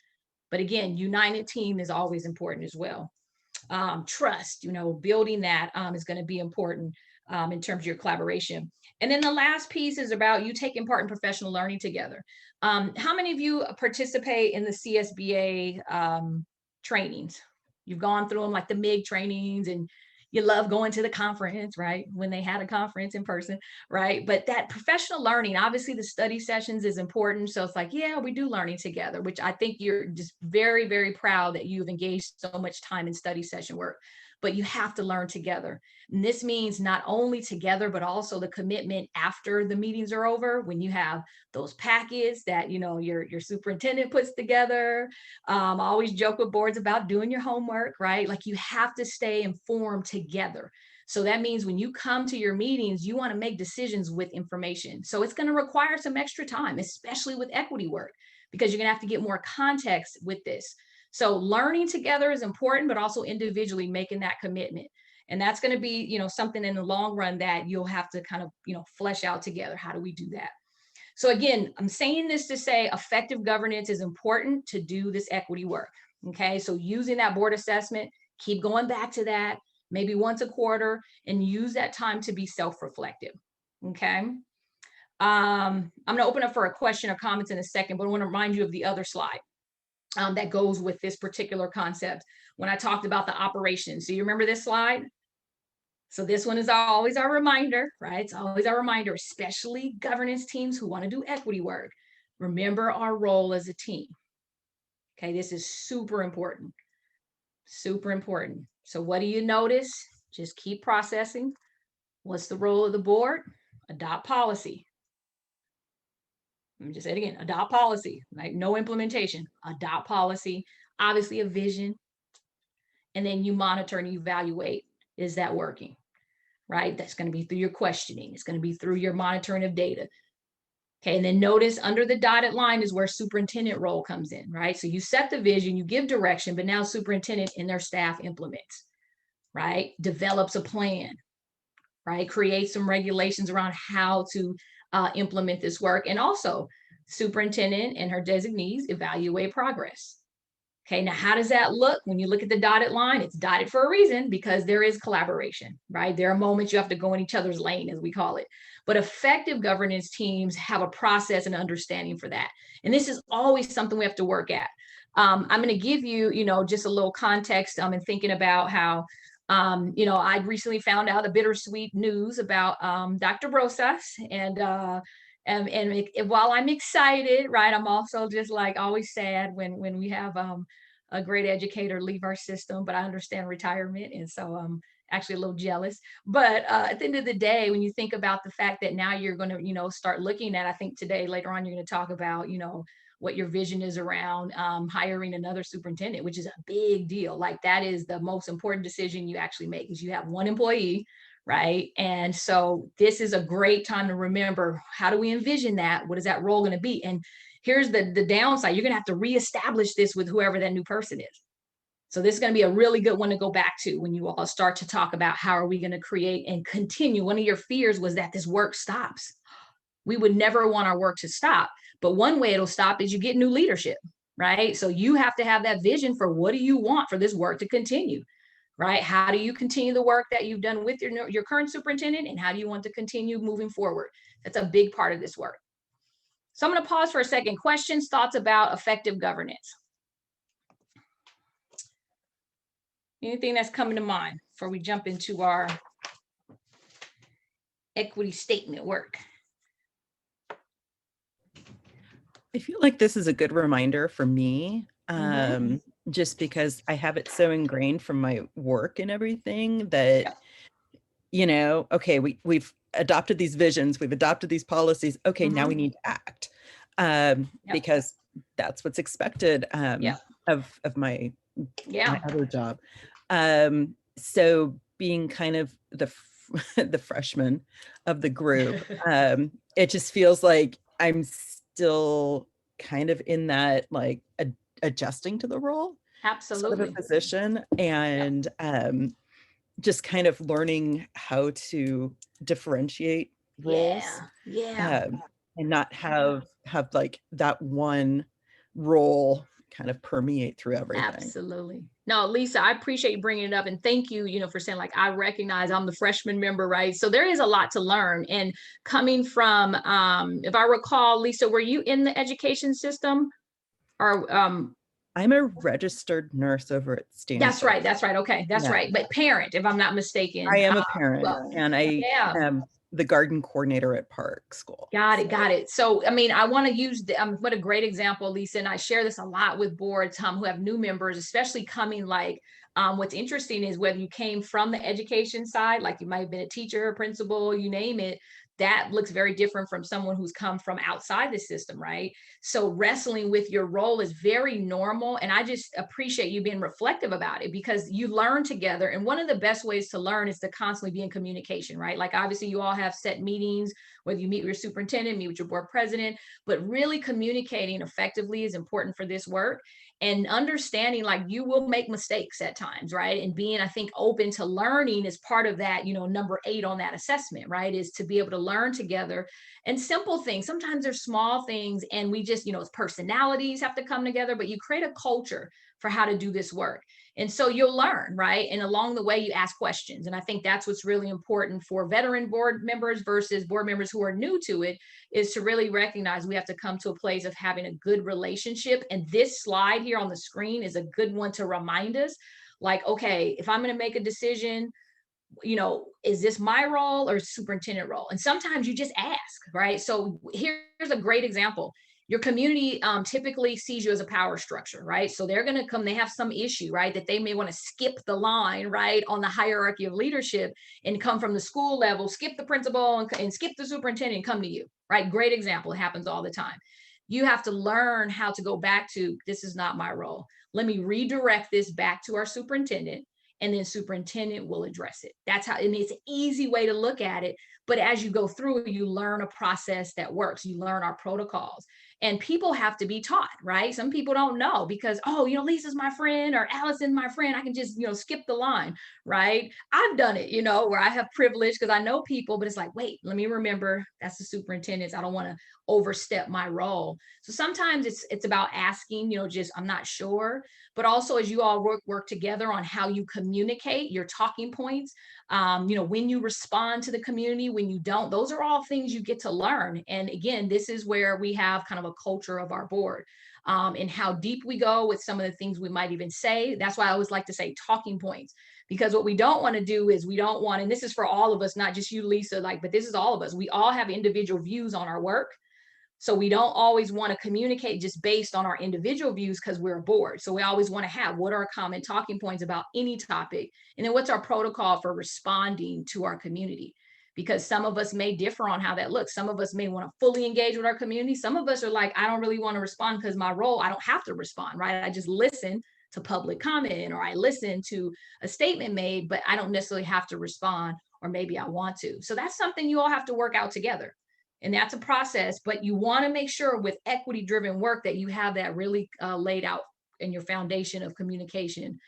But again, united team is always important as well. Trust, building that is going to be important in terms of your collaboration. And then the last piece is about you taking part in professional learning together. How many of you participate in the CSBA trainings? You've gone through them, like the MIG trainings, and you love going to the conference, right? When they had a conference in person, right? But that professional learning, obviously the study sessions is important. So it's like, yeah, we do learning together, which I think you're just very, very proud that you've engaged so much time in study session work. But you have to learn together. And this means not only together, but also the commitment after the meetings are over, when you have those packets that, your superintendent puts together. I always joke with boards about doing your homework, right? Like you have to stay informed together. So that means when you come to your meetings, you want to make decisions with information. So it's going to require some extra time, especially with equity work, because you're going to have to get more context with this. So learning together is important, but also individually making that commitment. And that's going to be, something in the long run that you'll have to kind of, flesh out together. How do we do that? So again, I'm saying this to say effective governance is important to do this equity work. Okay. So using that board assessment, keep going back to that, maybe once a quarter, and use that time to be self-reflective. Okay. I'm going to open up for a question or comments in a second, but I want to remind you of the other slide. That goes with this particular concept when I talked about the operations. So you remember this slide? So this one is always our reminder, right? It's always our reminder, especially governance teams who want to do equity work. Remember our role as a team. Okay, this is super important. Super important. So what do you notice? Just keep processing. What's the role of the board? Adopt policy. Let me just say it again, adopt policy, right? No implementation, adopt policy, obviously a vision. And then you monitor and evaluate, is that working, right? That's going to be through your questioning. It's going to be through your monitoring of data. Okay, and then notice under the dotted line is where superintendent role comes in, right? So you set the vision, you give direction, but now superintendent and their staff implements, right? Develops a plan, right? Creates some regulations around how to implement this work. And also superintendent and her designees evaluate progress. Okay, now how does that look? When you look at the dotted line, it's dotted for a reason because there is collaboration, right? There are moments you have to go in each other's lane, as we call it. But effective governance teams have a process and understanding for that. And this is always something we have to work at. I'm going to give you, just a little context in thinking about how I recently found out the bittersweet news about Dr. Rosas, and while I'm excited, right, I'm also just like always sad when we have a great educator leave our system, but I understand retirement, and so I'm actually a little jealous. But at the end of the day, when you think about the fact that now you're going to start looking at, I think today later on you're going to talk about what your vision is around hiring another superintendent, which is a big deal. Like that is the most important decision you actually make, is you have one employee, right? And so this is a great time to remember, how do we envision that? What is that role going to be? And here's the downside. You're going to have to reestablish this with whoever that new person is. So this is going to be a really good one to go back to when you all start to talk about how are we going to create and continue. One of your fears was that this work stops. We would never want our work to stop. But one way it'll stop is you get new leadership, right? So you have to have that vision for what do you want for this work to continue, right? How do you continue the work that you've done with your current superintendent, and how do you want to continue moving forward? That's a big part of this work. So I'm going to pause for a second. Questions, thoughts about effective governance? Anything that's coming to mind before we jump into our equity statement work? I feel like this is a good reminder for me, just because I have it so ingrained from my work and everything that, you know, okay, we've adopted these visions, we've adopted these policies. Okay, now we need to act, because that's what's expected of my other job. So being kind of the freshman of the group, it just feels like I'm still kind of in that like adjusting to the role, sort of a position, and just kind of learning how to differentiate roles, and not have like that one role kind of permeate through everything. Absolutely. No, Lisa, I appreciate you bringing it up, and thank you, for saying, like, I recognize I'm the freshman member, right? So there is a lot to learn. And coming from, if I recall, Lisa, were you in the education system, or I'm a registered nurse over at Stanford. That's right. Okay, that's right. But parent, if I'm not mistaken. I am a parent, and I am the garden coordinator at Park School. Got it. So, I mean, I want to use what a great example, Lisa, and I share this a lot with boards who have new members, especially coming like, what's interesting is whether you came from the education side, like you might have been a teacher, a principal, you name it, that looks very different from someone who's come from outside the system, right? So wrestling with your role is very normal. And I just appreciate you being reflective about it, because you learn together. And one of the best ways to learn is to constantly be in communication, right? Like, obviously you all have set meetings, whether you meet with your superintendent, meet with your board president, but really communicating effectively is important for this work. And understanding, like, you will make mistakes at times, right? And being, I think, open to learning is part of that, number 8 on that assessment, right? Is to be able to learn together. And simple things, sometimes there's small things, and we just, personalities have to come together, but you create a culture for how to do this work. And so you'll learn, right? And along the way, you ask questions. And I think that's what's really important for veteran board members versus board members who are new to it, is to really recognize we have to come to a place of having a good relationship. And this slide here on the screen is a good one to remind us, like, okay, if I'm going to make a decision, is this my role or superintendent role? And sometimes you just ask, right? So here's a great example. Your community typically sees you as a power structure, right? So they're going to come, they have some issue, right? That they may want to skip the line, right? On the hierarchy of leadership and come from the school level, skip the principal and skip the superintendent and come to you, right? Great example. It happens all the time. You have to learn how to go back to, this is not my role. Let me redirect this back to our superintendent, and then superintendent will address it. That's how, and it's an easy way to look at it. But as you go through, you learn a process that works. You learn our protocols. And people have to be taught, right? Some people don't know because, Lisa's my friend or Allison's my friend. I can just, skip the line, right? I've done it, where I have privilege because I know people, but it's like, wait, let me remember that's the superintendent. I don't want to overstep my role. So sometimes it's about asking, just, I'm not sure. But also, as you all work together on how you communicate your talking points, when you respond to the community, when you don't, those are all things you get to learn. And again, this is where we have kind of a culture of our board, and how deep we go with some of the things we might even say. That's why I always like to say talking points, because what we don't want to do is and this is for all of us, not just you, Lisa, but this is all of us. We all have individual views on our work. So we don't always want to communicate just based on our individual views because we're a board. So we always want to have, what are our common talking points about any topic? And then what's our protocol for responding to our community? Because some of us may differ on how that looks. Some of us may want to fully engage with our community. Some of us are like, I don't really want to respond because my role, I don't have to respond, right? I just listen to public comment, or I listen to a statement made, but I don't necessarily have to respond, or maybe I want to. So that's something you all have to work out together. And that's a process, but you want to make sure with equity driven work that you have that really laid out in your foundation of communication,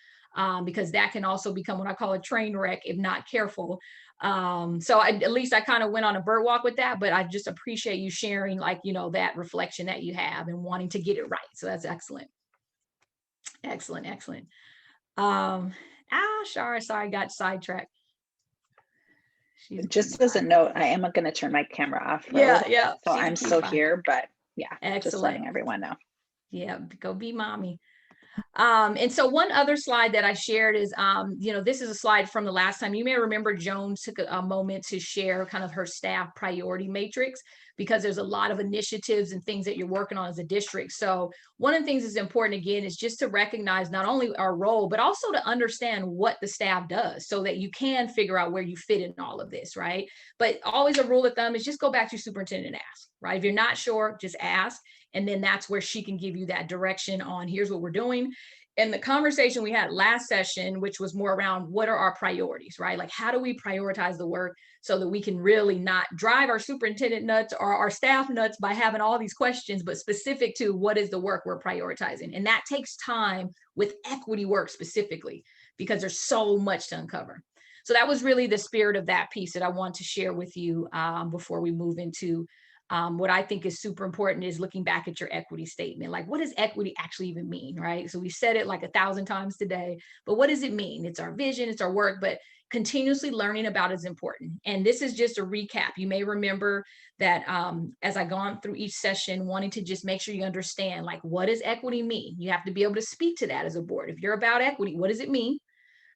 because that can also become what I call a train wreck if not careful. So at least I kind of went on a bird walk with that, but I just appreciate you sharing, like, you know, that reflection that you have and wanting to get it right. So that's excellent. Excellent, excellent. Sorry, I got sidetracked. Just as a note, I am going to turn my camera off for a Yeah, little yeah. bit. So I'm still here, but yeah, just letting everyone know. Yeah, go be mommy. And so one other slide that I shared is, you know, this is a slide from the last time. You may remember Joan took a moment to share kind of her staff priority matrix, because there's a lot of initiatives and things that you're working on as a district. So one of the things that's important, again, is just to recognize not only our role, but also to understand what the staff does so that you can figure out where you fit in all of this, right? But always a rule of thumb is just go back to your superintendent and ask, right? If you're not sure, just ask. And then that's where she can give you that direction on here's what we're doing. And the conversation we had last session, which was more around what are our priorities, right? Like, how do we prioritize the work so that we can really not drive our superintendent nuts or our staff nuts by having all these questions, but specific to what is the work we're prioritizing. And that takes time with equity work specifically, because there's so much to uncover. So that was really the spirit of that piece that I want to share with you before we move into what I think is super important is looking back at your equity statement. Like, what does equity actually even mean, right? So we said it like 1,000 times today, but what does it mean? It's our vision, it's our work, but continuously learning about it is important. And this is just a recap. You may remember that as I gone through each session, wanting to just make sure you understand, like, what does equity mean? You have to be able to speak to that as a board. If you're about equity, what does it mean?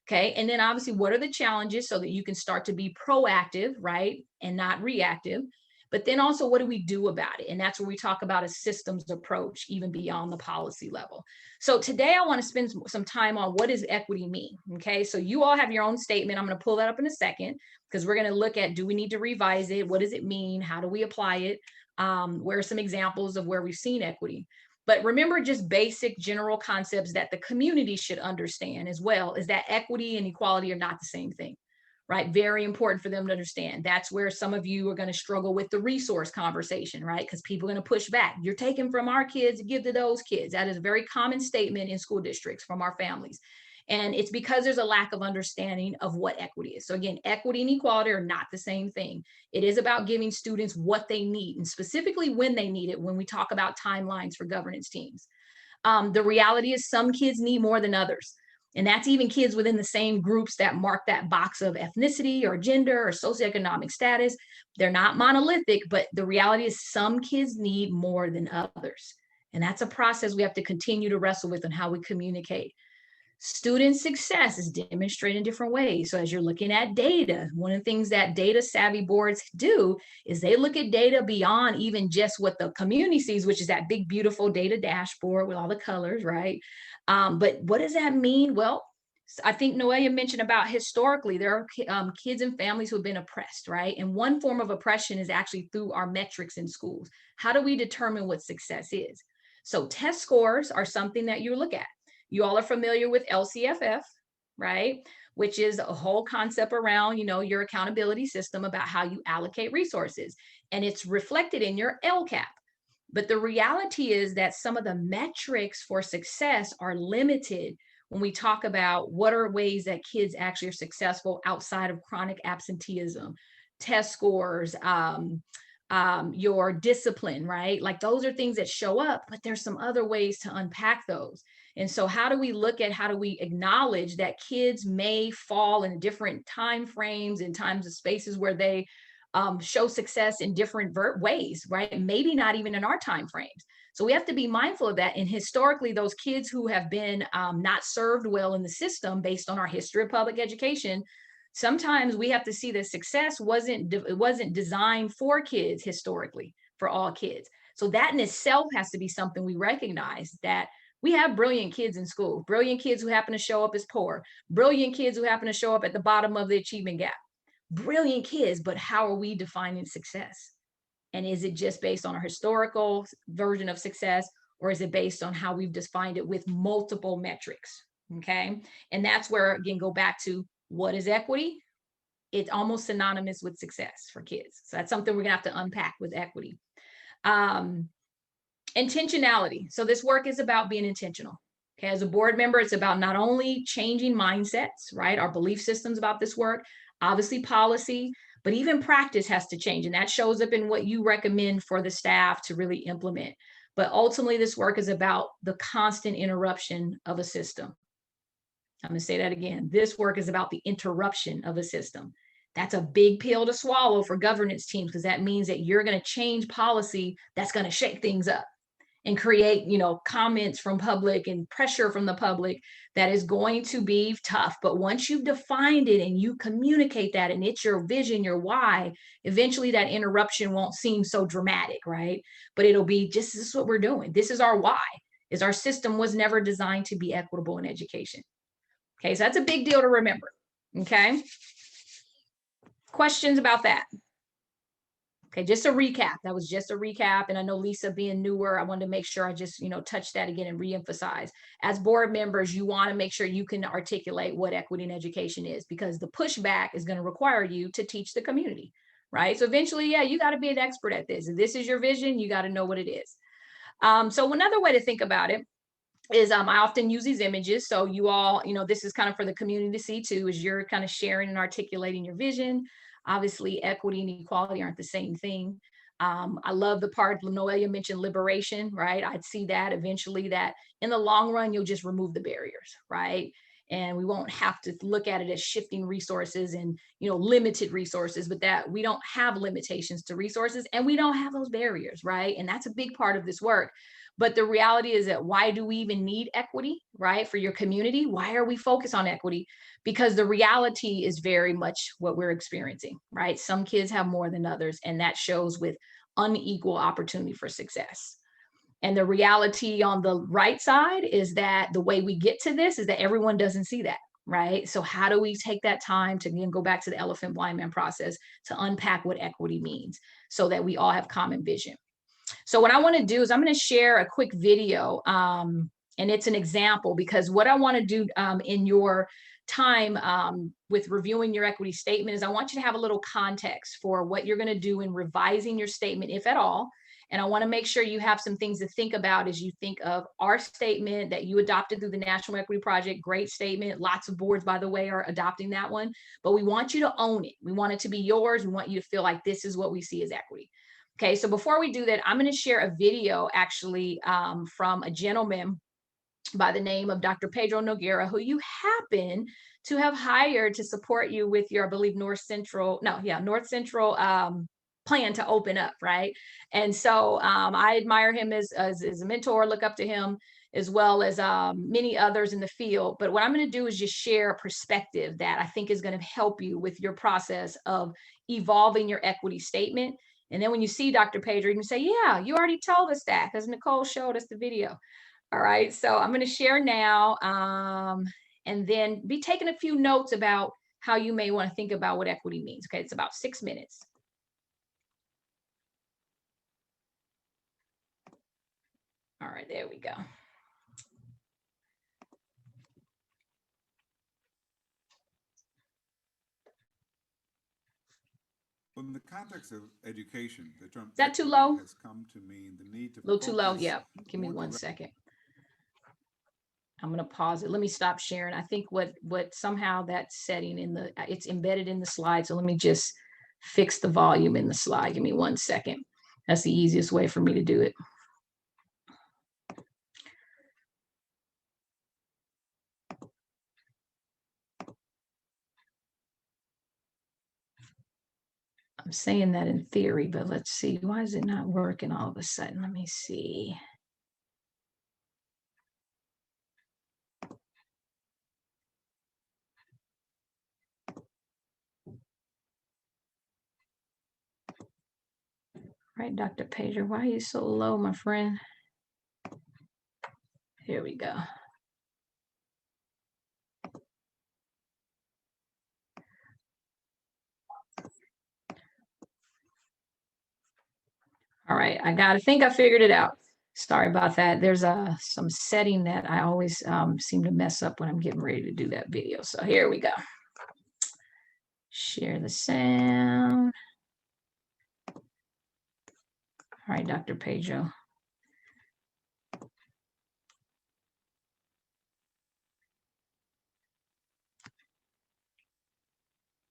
Okay. And then obviously, what are the challenges so that you can start to be proactive, right? And not reactive. But then also, what do we do about it? And that's where we talk about a systems approach, even beyond the policy level. So today I want to spend some time on what does equity mean? Okay, so you all have your own statement. I'm going to pull that up in a second, because we're going to look at, do we need to revise it? What does it mean? How do we apply it? Where are some examples of where we've seen equity? But remember, just basic general concepts that the community should understand as well, is that equity and equality are not the same thing. Right? Very important for them to understand. That's where some of you are going to struggle with the resource conversation, right? Because people are going to push back. You're taking from our kids to give to those kids. That is a very common statement in school districts from our families. And it's because there's a lack of understanding of what equity is. So again, equity and equality are not the same thing. It is about giving students what they need, and specifically when they need it, when we talk about timelines for governance teams. The reality is some kids need more than others. And that's even kids within the same groups that mark that box of ethnicity or gender or socioeconomic status. They're not monolithic, but the reality is some kids need more than others. And that's a process we have to continue to wrestle with on how we communicate. Student success is demonstrated in different ways. So as you're looking at data, one of the things that data savvy boards do is they look at data beyond even just what the community sees, which is that big, beautiful data dashboard with all the colors, right? But what does that mean? Well, I think Noelia mentioned about historically, there are kids and families who have been oppressed, right? And one form of oppression is actually through our metrics in schools. How do we determine what success is? So test scores are something that you look at. You all are familiar with LCFF, right? Which is a whole concept around, you know, your accountability system about how you allocate resources. And it's reflected in your LCAP. But the reality is that some of the metrics for success are limited when we talk about what are ways that kids actually are successful outside of chronic absenteeism, test scores, your discipline, right? Like those are things that show up, but there's some other ways to unpack those. And so how do we acknowledge that kids may fall in different time frames and times and spaces where they show success in different ways, right? Maybe not even in our time frames. So we have to be mindful of that. And historically, those kids who have been not served well in the system based on our history of public education, sometimes we have to see that success wasn't designed for kids historically, for all kids. So that in itself has to be something we recognize, that we have brilliant kids in school, brilliant kids who happen to show up as poor, brilliant kids who happen to show up at the bottom of the achievement gap. Brilliant kids, but how are we defining success? And is it just based on our historical version of success, or is it based on how we've defined it with multiple metrics? Okay. And that's where, again, go back to what is equity? it's almost synonymous with success for kids. So that's something we're gonna have to unpack with equity. Intentionality. So this work is about being intentional. Okay, as a board member, it's about not only changing mindsets, right? Our belief systems about this work, obviously policy, but even practice has to change. And that shows up in what you recommend for the staff to really implement. But ultimately, this work is about the constant interruption of a system. I'm going to say that again. This work is about the interruption of a system. That's a big pill to swallow for governance teams, because that means that you're going to change policy that's going to shake things up and create, comments from public and pressure from the public that is going to be tough. But once you've defined it and you communicate that and it's your vision, your why, eventually that interruption won't seem so dramatic, right? But it'll be just, this is what we're doing. This is our why, is our system was never designed to be equitable in education. Okay, so that's a big deal to remember. Okay. Questions about that? Okay, just a recap. That was just a recap. And I know Lisa being newer, I wanted to make sure I just, touch that again and reemphasize. As board members, you want to make sure you can articulate what equity in education is, because the pushback is going to require you to teach the community, right? So eventually, yeah, you got to be an expert at this. If this is your vision, you got to know what it is. So another way to think about it is I often use these images. So you all, this is kind of for the community to see too, is you're kind of sharing and articulating your vision. Obviously, equity and equality aren't the same thing. I love the part Noelia mentioned, liberation, right? I'd see that eventually, that in the long run, you'll just remove the barriers, right? And we won't have to look at it as shifting resources and, limited resources, but that we don't have limitations to resources and we don't have those barriers, right? And that's a big part of this work. But the reality is that why do we even need equity, right? For your community, why are we focused on equity? Because the reality is very much what we're experiencing, right? Some kids have more than others, and that shows with unequal opportunity for success. And the reality on the right side is that the way we get to this is that everyone doesn't see that, right? So how do we take that time to, again, go back to the elephant blind man process to unpack what equity means so that we all have common vision? So what I want to do is I'm going to share a quick video, and it's an example, because what I want to do in your time with reviewing your equity statement is I want you to have a little context for what you're going to do in revising your statement, if at all. And I want to make sure you have some things to think about as you think of our statement that you adopted through the National Equity Project. Great statement. Lots of boards, by the way, are adopting that one. But we want you to own it. We want it to be yours. We want you to feel like this is what we see as equity. Okay, so before we do that, I'm going to share a video actually from a gentleman by the name of Dr. Pedro Noguera, who you happen to have hired to support you with your, I believe, North Central plan to open up, right? And so I admire him as a mentor, look up to him, as well as many others in the field. But what I'm going to do is just share a perspective that I think is going to help you with your process of evolving your equity statement. And then when you see Dr. Pedro, you can say, yeah, you already told us that, because Nicole showed us the video. All right, so I'm going to share now and then be taking a few notes about how you may want to think about what equity means. Okay, it's about 6 minutes. All right, there we go. In the context of education, the term is that too low? Has come to mean the need to a little too low. Yeah, give me 1 second. I'm going to pause it. Let me stop sharing. I think what somehow that setting it's embedded in the slide. So let me just fix the volume in the slide. Give me 1 second. That's the easiest way for me to do it. I'm saying that in theory, but let's see. Why is it not working all of a sudden? Let me see. Right, Dr. Pedro, why are you so low, my friend? Here we go. All right, I think I figured it out. Sorry about that. There's some setting that I always seem to mess up when I'm getting ready to do that video. So here we go. Share the sound. All right, Dr. Pedro.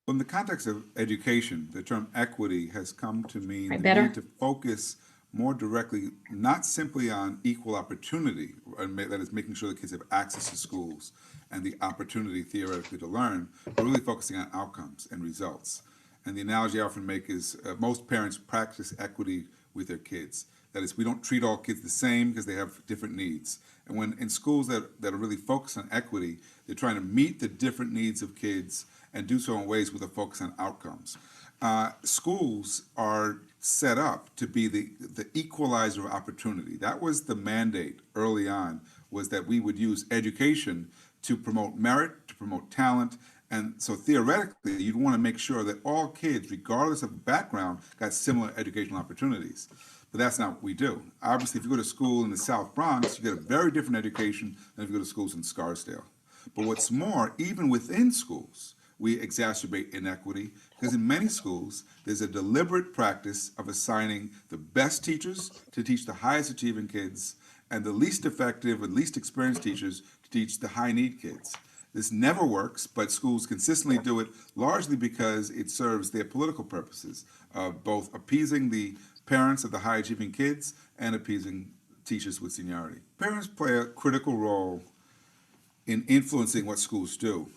In the context of education, the term equity has come to mean Right, the better? need to focus more directly, not simply on equal opportunity, that is making sure that kids have access to schools and the opportunity theoretically to learn, but really focusing on outcomes and results. And the analogy I often make is most parents practice equity with their kids. That is, we don't treat all kids the same because they have different needs. And when in schools that are really focused on equity, they're trying to meet the different needs of kids and do so in ways with a focus on outcomes. Schools are set up to be the equalizer of opportunity. That was the mandate early on, was that we would use education to promote merit, to promote talent, and so theoretically, you'd want to make sure that all kids, regardless of background, got similar educational opportunities. But that's not what we do. Obviously, if you go to school in the South Bronx, you get a very different education than if you go to schools in Scarsdale. But what's more, even within schools, we exacerbate inequity because in many schools, there's a deliberate practice of assigning the best teachers to teach the highest achieving kids and the least effective and least experienced teachers to teach the high need kids. This never works, but schools consistently do it largely because it serves their political purposes of both appeasing the parents of the high achieving kids and appeasing teachers with seniority. Parents play a critical role in influencing what schools do,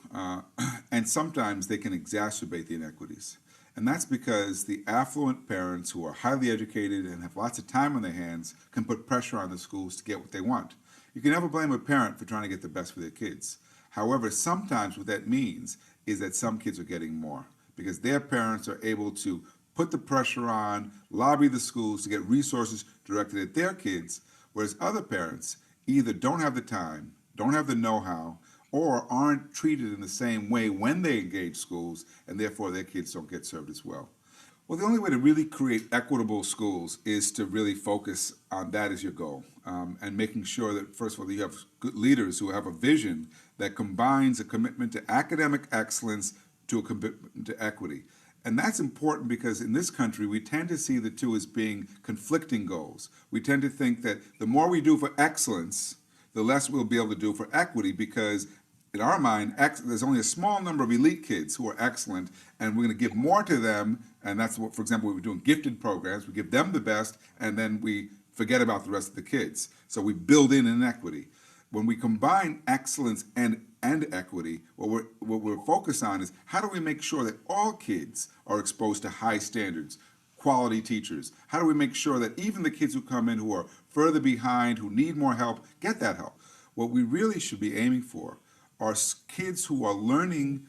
and sometimes they can exacerbate the inequities. And that's because the affluent parents who are highly educated and have lots of time on their hands can put pressure on the schools to get what they want. You can never blame a parent for trying to get the best for their kids. However, sometimes what that means is that some kids are getting more because their parents are able to put the pressure on, lobby the schools to get resources directed at their kids, whereas other parents either don't have the time, don't have the know-how, or aren't treated in the same way when they engage schools, and therefore their kids don't get served as well. Well, the only way to really create equitable schools is to really focus on that as your goal, and making sure that, first of all, you have good leaders who have a vision that combines a commitment to academic excellence to a commitment to equity. And that's important because in this country, we tend to see the two as being conflicting goals. We tend to think that the more we do for excellence, the less we'll be able to do for equity because in our mind, there's only a small number of elite kids who are excellent, and we're going to give more to them. And that's what, for example, we're doing gifted programs. We give them the best, and then we forget about the rest of the kids. So we build in inequity. When we combine excellence and equity, what we're focused on is how do we make sure that all kids are exposed to high standards, quality teachers? How do we make sure that even the kids who come in who are further behind, who need more help, get that help? What we really should be aiming for are kids who are learning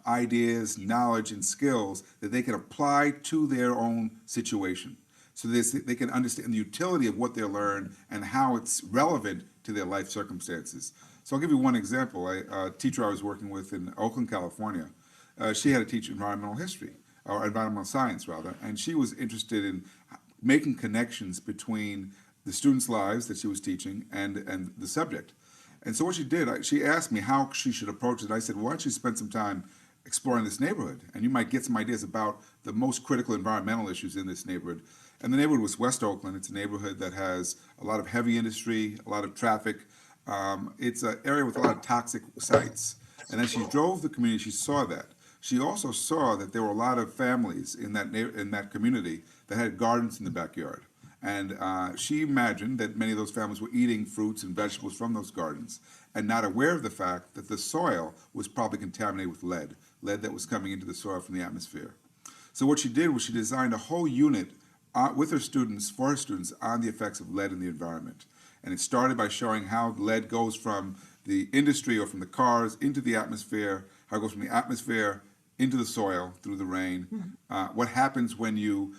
ideas, knowledge, and skills that they can apply to their own situation. So they can understand the utility of what they learn and how it's relevant to their life circumstances. So I'll give you one example. A teacher I was working with in Oakland, California, she had to teach environmental history, or environmental science rather, and she was interested in making connections between the students' lives that she was teaching and the subject. And so what she did, she asked me how she should approach it. I said, why don't you spend some time exploring this neighborhood? And you might get some ideas about the most critical environmental issues in this neighborhood. And the neighborhood was West Oakland. It's a neighborhood that has a lot of heavy industry, a lot of traffic. It's an area with a lot of toxic sites. And as she drove the community, she saw that. She also saw that there were a lot of families in that community that had gardens in the backyard. And she imagined that many of those families were eating fruits and vegetables from those gardens and not aware of the fact that the soil was probably contaminated with lead that was coming into the soil from the atmosphere. So what she did was she designed a whole unit with her students, for her students, on the effects of lead in the environment. And it started by showing how lead goes from the industry or from the cars into the atmosphere, how it goes from the atmosphere into the soil through the rain, what happens when you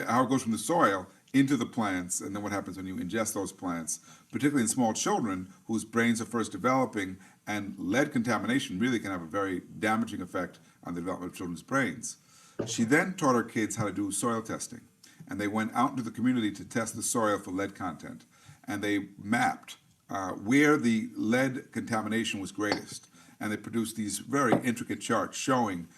how it goes from the soil into the plants, and then what happens when you ingest those plants, particularly in small children whose brains are first developing, and lead contamination really can have a very damaging effect on the development of children's brains. She then taught her kids how to do soil testing, and they went out into the community to test the soil for lead content, and they mapped where the lead contamination was greatest, and they produced these very intricate charts showing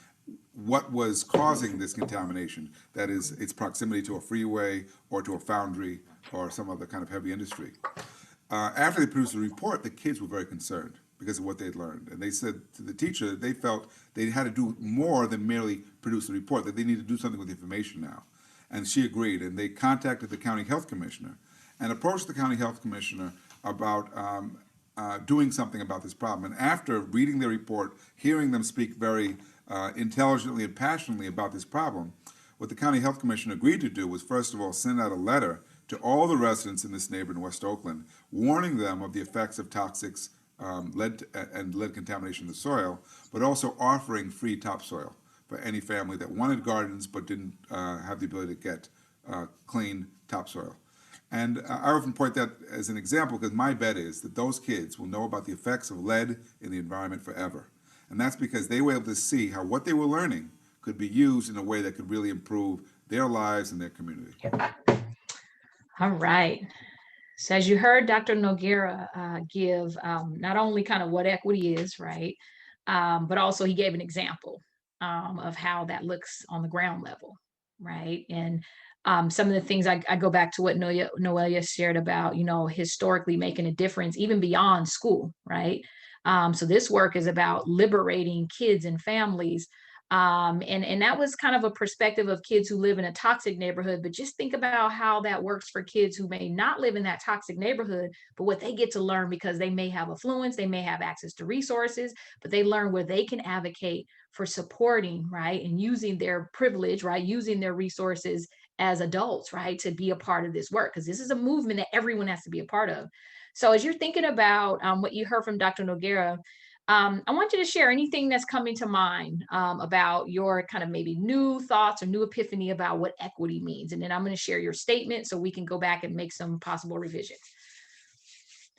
what was causing this contamination, that is, its proximity to a freeway or to a foundry or some other kind of heavy industry. After they produced the report, the kids were very concerned because of what they'd learned. And they said to the teacher that they felt they had to do more than merely produce the report, that they needed to do something with the information now. And she agreed, and they contacted the county health commissioner and approached the county health commissioner about doing something about this problem. And after reading their report, hearing them speak very intelligently and passionately about this problem, what the county health commissioner agreed to do was, first of all, send out a letter to all the residents in this neighborhood in West Oakland, warning them of the effects of toxics, lead contamination in the soil, but also offering free topsoil for any family that wanted gardens but didn't have the ability to get clean topsoil. And I often point that as an example because my bet is that those kids will know about the effects of lead in the environment forever. And that's because they were able to see how what they were learning could be used in a way that could really improve their lives and their community. All right. So as you heard Dr. Noguera give not only kind of what equity is, right, but also he gave an example of how that looks on the ground level, right? And some of the things I go back to what Noelia shared about, you know, historically making a difference even beyond school, right? So this work is about liberating kids and families. And that was kind of a perspective of kids who live in a toxic neighborhood, but just think about how that works for kids who may not live in that toxic neighborhood, but what they get to learn because they may have affluence, they may have access to resources, but they learn where they can advocate for supporting, right, and using their privilege, right, using their resources as adults, right, to be a part of this work, because this is a movement that everyone has to be a part of. So as you're thinking about what you heard from Dr. Noguera, I want you to share anything that's coming to mind about your kind of maybe new thoughts or new epiphany about what equity means. And then I'm going to share your statement so we can go back and make some possible revisions.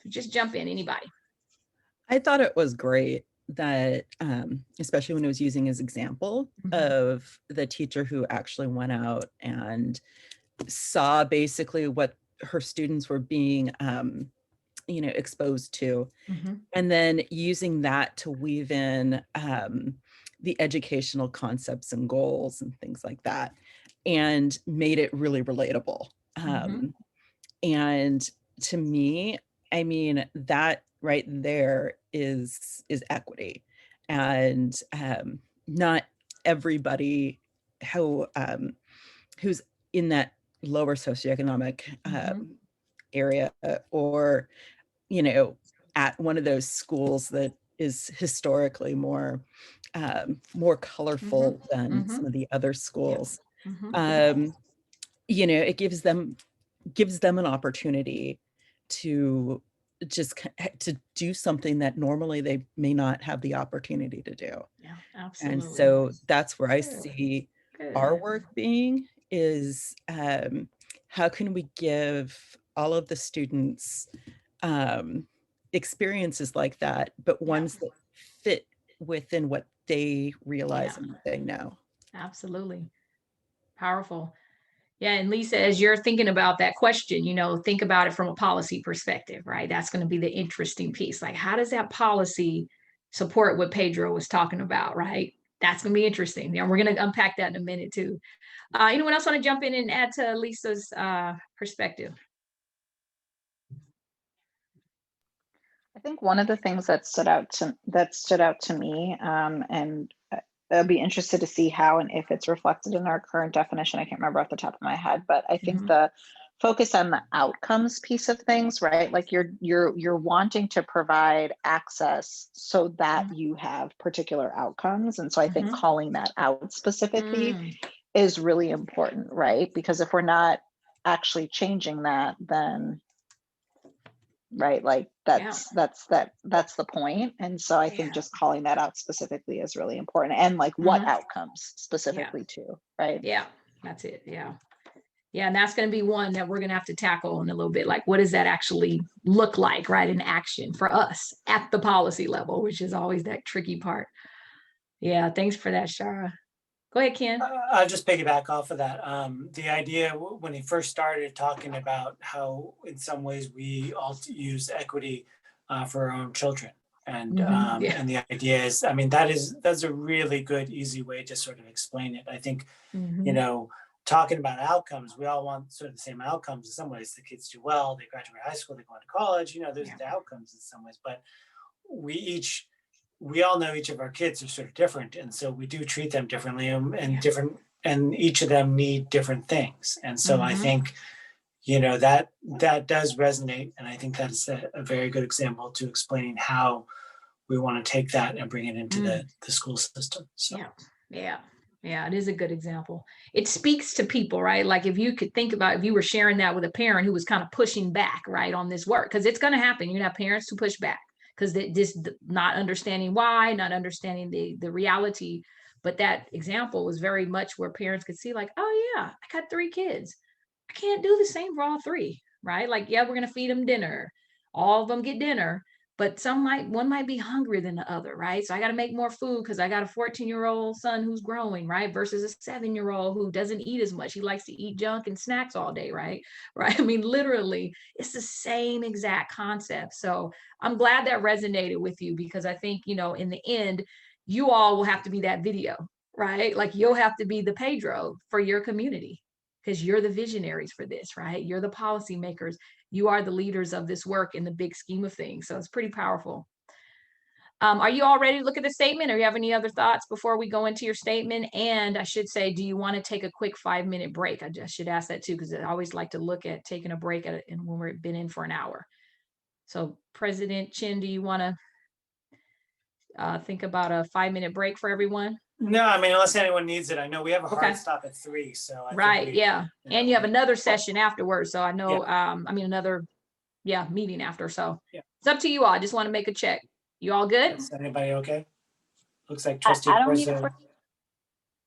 So just jump in, anybody. I thought it was great that, especially when it was using his example of the teacher who actually went out and saw basically what her students were being you know, exposed to, and then using that to weave in the educational concepts and goals and things like that, and made it really relatable. And to me, I mean, that right there is equity, and not everybody who's in that lower socioeconomic area, or you know, at one of those schools that is historically more colorful than some of the other schools. You know, it gives them an opportunity to just to do something that normally they may not have the opportunity to do. Yeah, absolutely. And so that's where I see our work being is how can we give all of the students experiences like that, but ones that fit within what they realize and what they know. Absolutely. Powerful. Yeah, and Lisa, as you're thinking about that question, you know, think about it from a policy perspective, right? That's going to be the interesting piece. Like, how does that policy support what Pedro was talking about, right? That's going to be interesting. Yeah, we're going to unpack that in a minute too. Anyone else want to jump in and add to Lisa's perspective? I think one of the things that stood out to me, and I'll be interested to see how and if it's reflected in our current definition. I can't remember off the top of my head, but I think the focus on the outcomes piece of things, right? Like you're wanting to provide access so that you have particular outcomes, and so I think calling that out specifically is really important, right? Because if we're not actually changing that, then right, like that's the point. And so I think just calling that out specifically is really important, and like what outcomes specifically too, right? Yeah, that's it. Yeah, and that's going to be one that we're going to have to tackle in a little bit. Like, what does that actually look like, right, in action for us at the policy level, which is always that tricky part. Yeah, thanks for that, Shara. Go ahead, Ken. I'll just piggyback off of that. The idea when he first started talking about how in some ways we all use equity for our own children. And Yeah. and the idea is, I mean, that's a really good, easy way to sort of explain it. I think, you know, talking about outcomes, we all want sort of the same outcomes in some ways. The kids do well, they graduate high school, they go on to college, you know, those are the outcomes in some ways. But we all know each of our kids are sort of different. And so we do treat them differently and different, and each of them need different things. And so I think, you know, that does resonate. And I think that's a very good example to explaining how we want to take that and bring it into the school system. So. Yeah, it is a good example. It speaks to people, right? Like if you could think about if you were sharing that with a parent who was kind of pushing back, right, on this work, because it's going to happen. You're going to have parents who push back because they just not understanding why, not understanding the reality. But that example was very much where parents could see like, oh yeah, I got 3 kids. I can't do the same for all 3, right? Like, yeah, we're going to feed them dinner. All of them get dinner, but one might be hungrier than the other, right? So I got to make more food because I got a 14-year-old son who's growing, right? Versus a 7-year-old who doesn't eat as much. He likes to eat junk and snacks all day, right? Right. I mean, literally, it's the same exact concept. So I'm glad that resonated with you because I think, you know, in the end, you all will have to be that video, right? Like you'll have to be the Pedro for your community because you're the visionaries for this, right? You're the policymakers. You are the leaders of this work in the big scheme of things. So it's pretty powerful. Are you all ready to look at the statement or you have any other thoughts before we go into your statement? And I should say, do you want to take a quick 5-minute break? I just should ask that too, because I always like to look at taking a break and when we've been in for an hour. So President Chin, do you want to think about a 5-minute break for everyone? No, I mean, unless anyone needs it. I know we have a hard stop at 3, so I right, think and you have another session afterwards. So I know, I mean, another, meeting after. So it's up to you all. I just want to make a check. You all good? Is anybody okay? Looks like Trustee I don't need a break.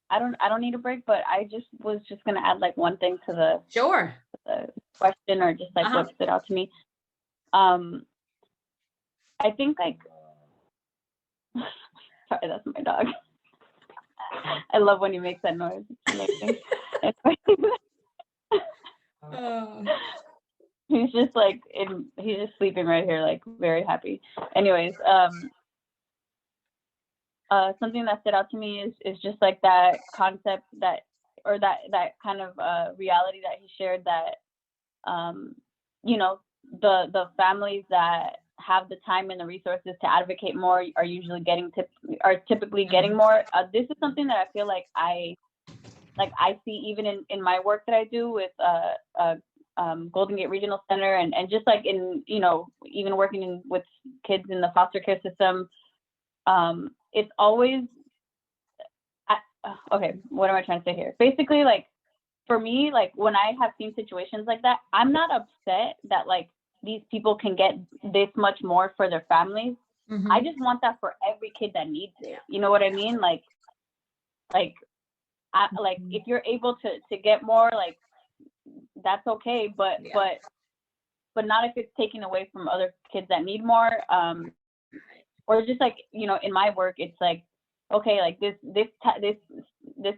I don't need a break, but I was just gonna add like one thing to the question or just like what stood out to me. I think like sorry, that's my dog. I love when he makes that noise. He's just like he's just sleeping right here, like very happy. Anyways, something that stood out to me is just like that concept that kind of reality that he shared that you know, the families that have the time and the resources to advocate more are usually typically getting more. This is something that I feel like I see even in my work that I do with Golden Gate Regional Center and just like in, you know, even working with kids in the foster care system. It's always okay, what am I trying to say here? Basically, like for me, like when I have seen situations like that, I'm not upset that like these people can get this much more for their families. I just want that for every kid that needs it. You know what I mean? Like if you're able to get more, like that's okay, but not if it's taken away from other kids that need more. Or just like, you know, in my work, it's like, okay, like this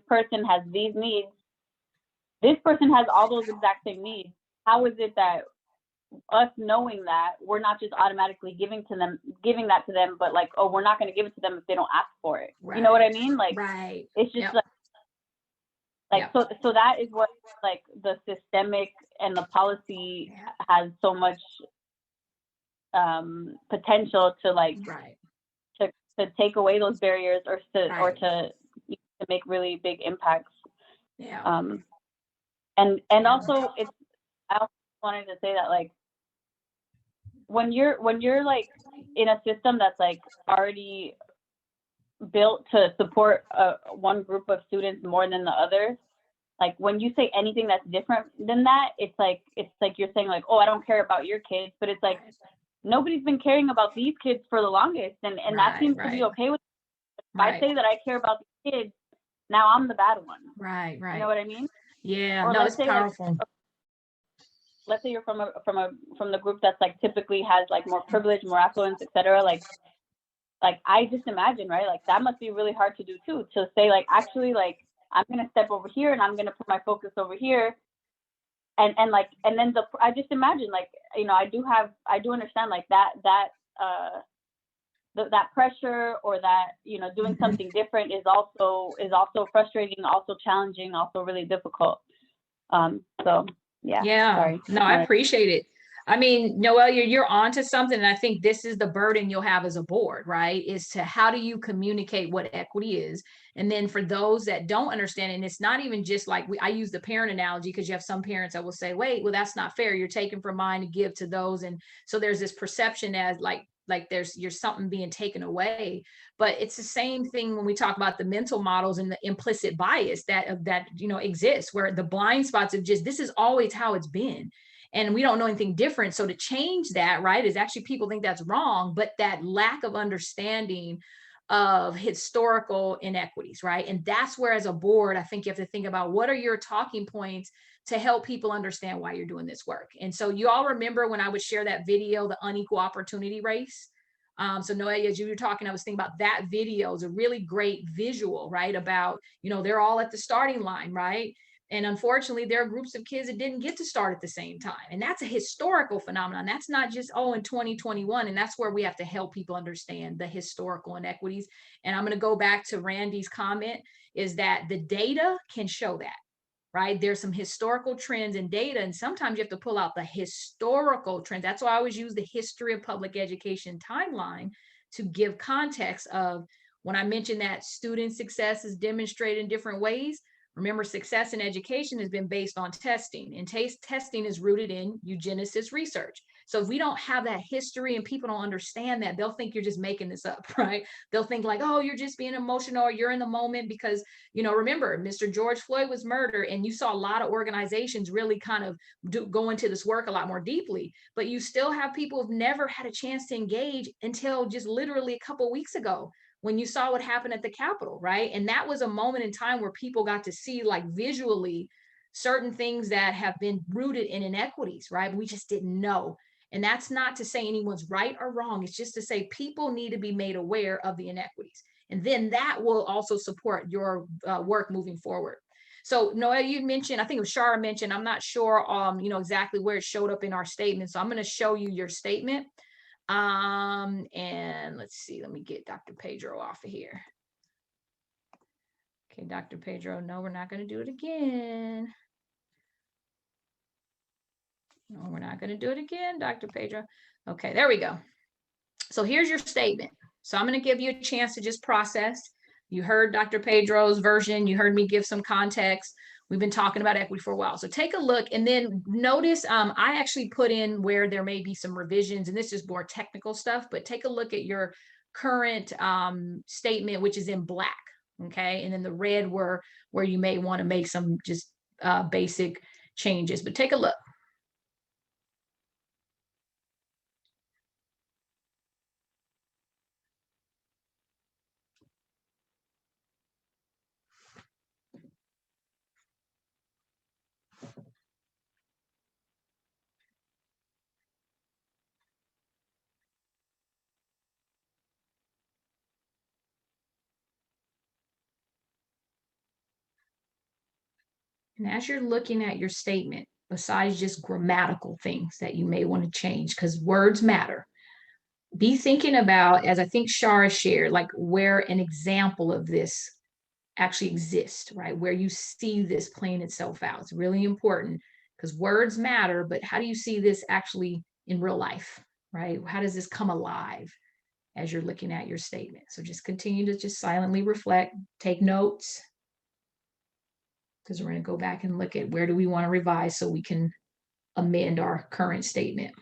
person has these needs. This person has all those exact same needs. How is it that us knowing that we're not just automatically giving that to them, but like, oh, we're not going to give it to them if they don't ask for it. Right. You know what I mean? Like, it's just so that is what like the systemic and the policy has so much potential to like to take away those barriers or to make really big impacts. And also I also wanted to say that like when you're like in a system that's like already built to support one group of students more than the other, like when you say anything that's different than that, it's like you're saying like, oh, I don't care about your kids, but it's like nobody's been caring about these kids for the longest, and that seems to be okay with it. If I say that I care about the kids, now I'm the bad one. Right. You know what I mean? Yeah. Or no, it's powerful. Like, let's say you're from the group that's like typically has like more privilege, more affluence, etc. Like I just imagine, right? Like that must be really hard to do too. To say like, actually, like I'm gonna step over here and I'm gonna put my focus over here, and then I just imagine like, you know, I do understand like that that pressure, or that, you know, doing something different is also frustrating, also challenging, also really difficult. So yeah. Sorry. No, I appreciate it. I mean, Noelle, you're onto something. And I think this is the burden you'll have as a board, right? Is to how do you communicate what equity is? And then for those that don't understand, and it's not even just like I use the parent analogy, because you have some parents that will say, wait, well, that's not fair. You're taking from mine to give to those. And so there's this perception as like you're something being taken away. But it's the same thing when we talk about the mental models and the implicit bias that you know exists, where the blind spots of just this is always how it's been. And we don't know anything different. So to change that, right, is actually people think that's wrong, but that lack of understanding of historical inequities, right? And that's where, as a board, I think you have to think about what are your talking points to help people understand why you're doing this work. And so you all remember when I would share that video, the unequal opportunity race. So Noelle, as you were talking, I was thinking about that video is a really great visual, right? About, you know, they're all at the starting line, right? And unfortunately, there are groups of kids that didn't get to start at the same time. And that's a historical phenomenon. That's not just, in 2021. And that's where we have to help people understand the historical inequities. And I'm going to go back to Randy's comment, is that the data can show that, right? There's some historical trends in data. And sometimes you have to pull out the historical trends. That's why I always use the history of public education timeline to give context of when I mentioned that student success is demonstrated in different ways. Remember, success in education has been based on testing, and testing is rooted in eugenicist research. So if we don't have that history and people don't understand that, they'll think you're just making this up, right? They'll think like, oh, you're just being emotional, or you're in the moment because, you know, remember, Mr. George Floyd was murdered, and you saw a lot of organizations really kind of go into this work a lot more deeply, but you still have people who've never had a chance to engage until just literally a couple of weeks ago, when you saw what happened at the Capitol, right? And that was a moment in time where people got to see, like, visually certain things that have been rooted in inequities, right? We just didn't know. And that's not to say anyone's right or wrong. It's just to say people need to be made aware of the inequities. And then that will also support your work moving forward. So Noelle, you mentioned, I think it was Shara mentioned, I'm not sure, you know, exactly where it showed up in our statement. So I'm going to show you your statement. And let's see, let me get Dr. Pedro off of here. Okay, Dr. Pedro, no, we're not going to do it again. No, we're not going to do it again, Dr. Pedro. Okay, there we go. So here's your statement. So I'm going to give you a chance to just process. You heard Dr. Pedro's version. You heard me give some context. We've been talking about equity for a while. So take a look and then notice I actually put in where there may be some revisions, and this is more technical stuff, but take a look at your current statement, which is in black, okay? And then the red where you may want to make some just basic changes, but take a look. And as you're looking at your statement, besides just grammatical things that you may want to change, because words matter, be thinking about, as I think Shara shared, like where an example of this actually exists, right? Where you see this playing itself out. It's really important because words matter, but how do you see this actually in real life, right? How does this come alive as you're looking at your statement? So just continue to just silently reflect, take notes, because we're going to go back and look at where do we want to revise so we can amend our current statement.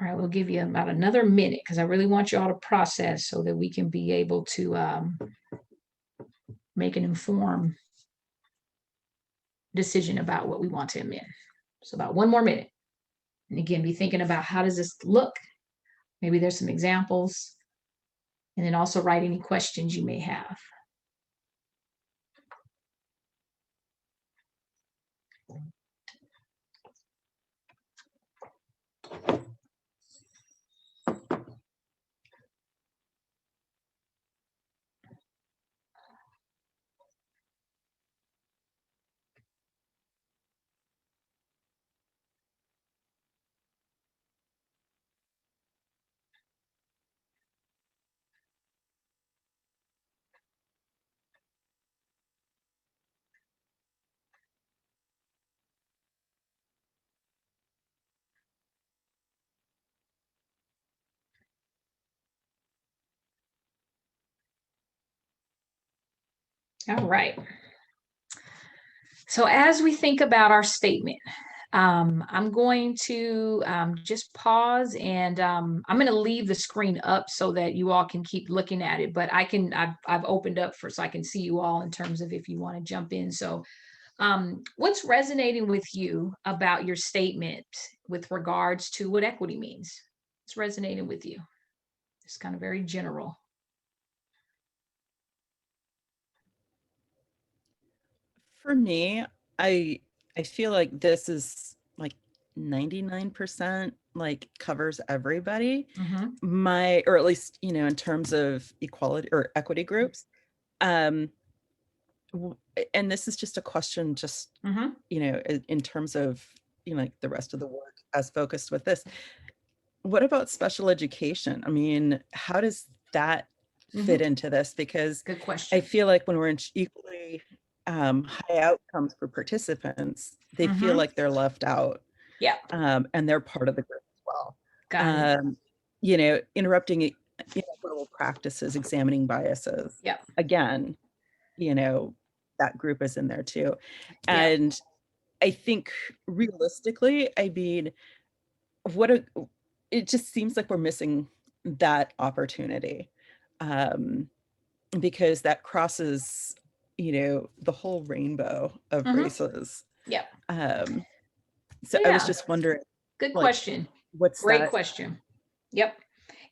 All right, we'll give you about another minute because I really want you all to process so that we can be able to make an informed decision about what we want to amend. So about 1 more minute. And again, be thinking about how does this look? Maybe there's some examples. And then also write any questions you may have. All right. So as we think about our statement, I'm going to just pause, and I'm going to leave the screen up so that you all can keep looking at it. But I've opened up so I can see you all in terms of if you want to jump in. So what's resonating with you about your statement with regards to what equity means? It's resonating with you. It's kind of very general. For me, I feel like this is like 99% like covers everybody. Or at least, you know, in terms of equality or equity groups. And this is just a question, just, you know, in terms of, you know, like the rest of the work as focused with this. What about special education? I mean, how does that fit into this? Because good question. I feel like when we're in equally high outcomes for participants, they feel like they're left out. Yeah. And they're part of the group as well. Got it. You know, interrupting inequitable practices, examining biases. Yeah. Again, you know, that group is in there too. And I think realistically, I mean, it just seems like we're missing that opportunity. Because that crosses, you know, the whole rainbow of races. Yeah. So I was just wondering. Good like, question. What's Great that? question. Yep.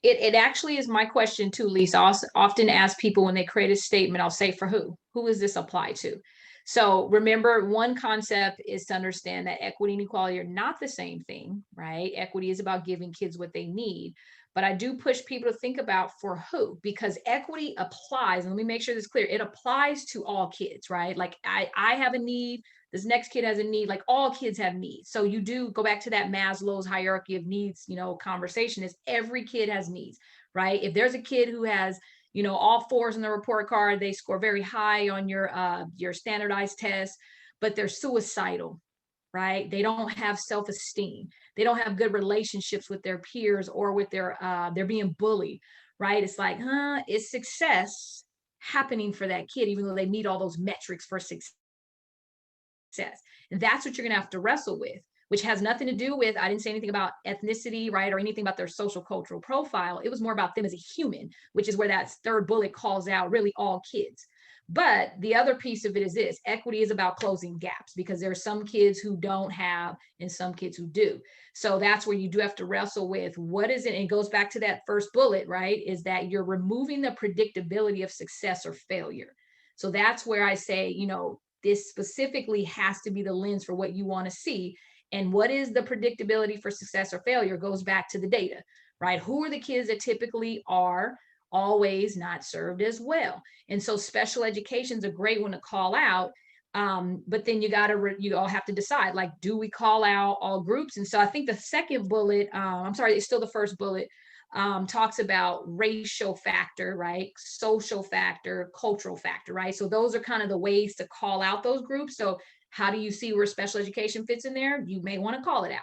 It actually is my question too, Lisa. I often ask people when they create a statement, I'll say for who? Who is this apply to? So remember, one concept is to understand that equity and equality are not the same thing, right? Equity is about giving kids what they need. But I do push people to think about for who, because equity applies, and let me make sure this is clear, it applies to all kids, right? Like I have a need, this next kid has a need, like all kids have needs. So you do go back to that Maslow's hierarchy of needs, you know, conversation is every kid has needs, right? If there's a kid who has, you know, all fours in the report card, they score very high on your standardized test, but they're suicidal, right? They don't have self-esteem. They don't have good relationships with their peers or with they're being bullied, right? It's like, is success happening for that kid, even though they meet all those metrics for success? And that's what you're going to have to wrestle with, which has nothing to do with, I didn't say anything about ethnicity, right? Or anything about their social cultural profile. It was more about them as a human, which is where that third bullet calls out really all kids. But the other piece of it is this: equity is about closing gaps, because there are some kids who don't have and some kids who do. So that's where you do have to wrestle with what is it. And it goes back to that first bullet, right? Is that you're removing the predictability of success or failure. So that's where I say, you know, this specifically has to be the lens for what you want to see. And what is the predictability for success or failure goes back to the data, right? Who are the kids that typically are always not served as well? And so special education is a great one to call out. But then you all have to decide, like, do we call out all groups? And so I think the second bullet, I'm sorry, it's still the first bullet, talks about racial factor, right? Social factor, cultural factor, right? So those are kind of the ways to call out those groups. So how do you see where special education fits in there? You may want to call it out,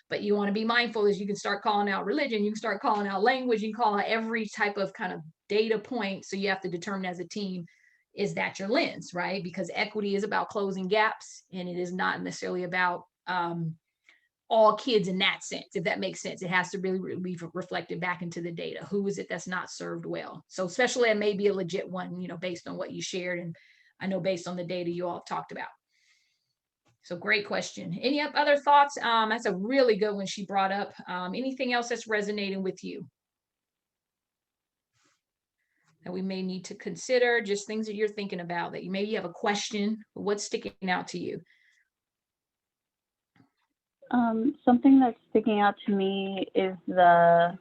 but you want to be mindful as you can start calling out religion, you can start calling out language, you can call out every type of kind of data point. So you have to determine as a team, is that your lens, right? Because equity is about closing gaps, and it is not necessarily about all kids in that sense, if that makes sense. It has to really be reflected back into the data. Who is it that's not served well? So special ed may be a legit one, you know, based on what you shared, and I know based on the data you all have talked about. So great question. Any other thoughts? That's a really good one she brought up. Anything else that's resonating with you that we may need to consider? Just things that you're thinking about that you maybe have a question. What's sticking out to you? Something that's sticking out to me is the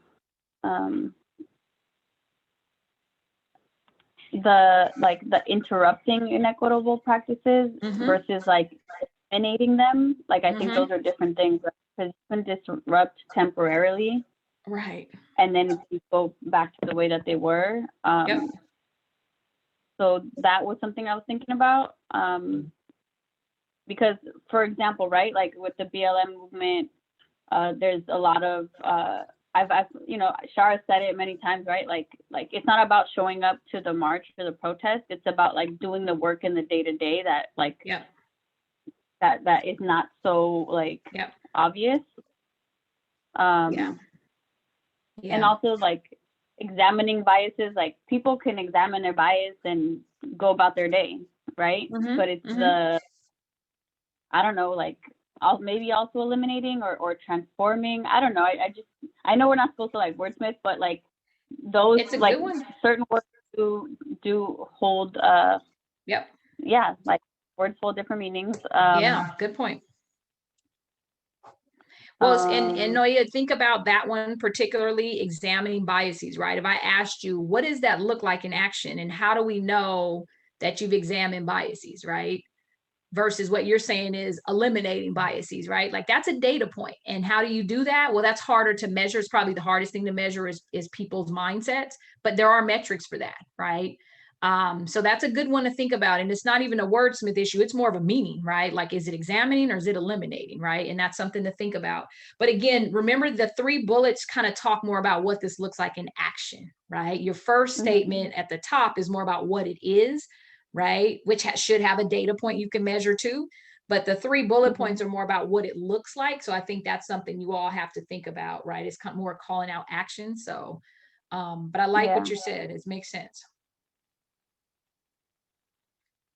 interrupting inequitable practices versus like eliminating them. Like I think those are different things, because you can disrupt temporarily, right, and then you go back to the way that they were. So that was something I was thinking about. Because, for example, right, like with the BLM movement, there's a lot of I've Shara said it many times, right? Like it's not about showing up to the march or the protest. It's about like doing the work in the day to day that like that is not so like obvious. And also like examining biases. Like people can examine their bias and go about their day, right? But it's the, I don't know, like maybe also eliminating or transforming. I don't know. I know we're not supposed to like wordsmith, but like those like certain words do hold like words hold different meanings. Good point. Well, and Noya, think about that one, particularly examining biases, right? If I asked you, what does that look like in action, and how do we know that you've examined biases, right? Versus what you're saying is eliminating biases, right? Like that's a data point. And how do you do that? Well, that's harder to measure. It's probably the hardest thing to measure is people's mindsets, but there are metrics for that, right? So that's a good one to think about. And it's not even a wordsmith issue. It's more of a meaning, right? Like, is it examining or is it eliminating, right? And that's something to think about. But again, remember the 3 bullets kind of talk more about what this looks like in action, right? Your first statement at the top is more about what it is, right? Which should have a data point you can measure too. But the 3 bullet points are more about what it looks like. So I think that's something you all have to think about, right? It's kind of more calling out action. So, but I like what you said. It makes sense.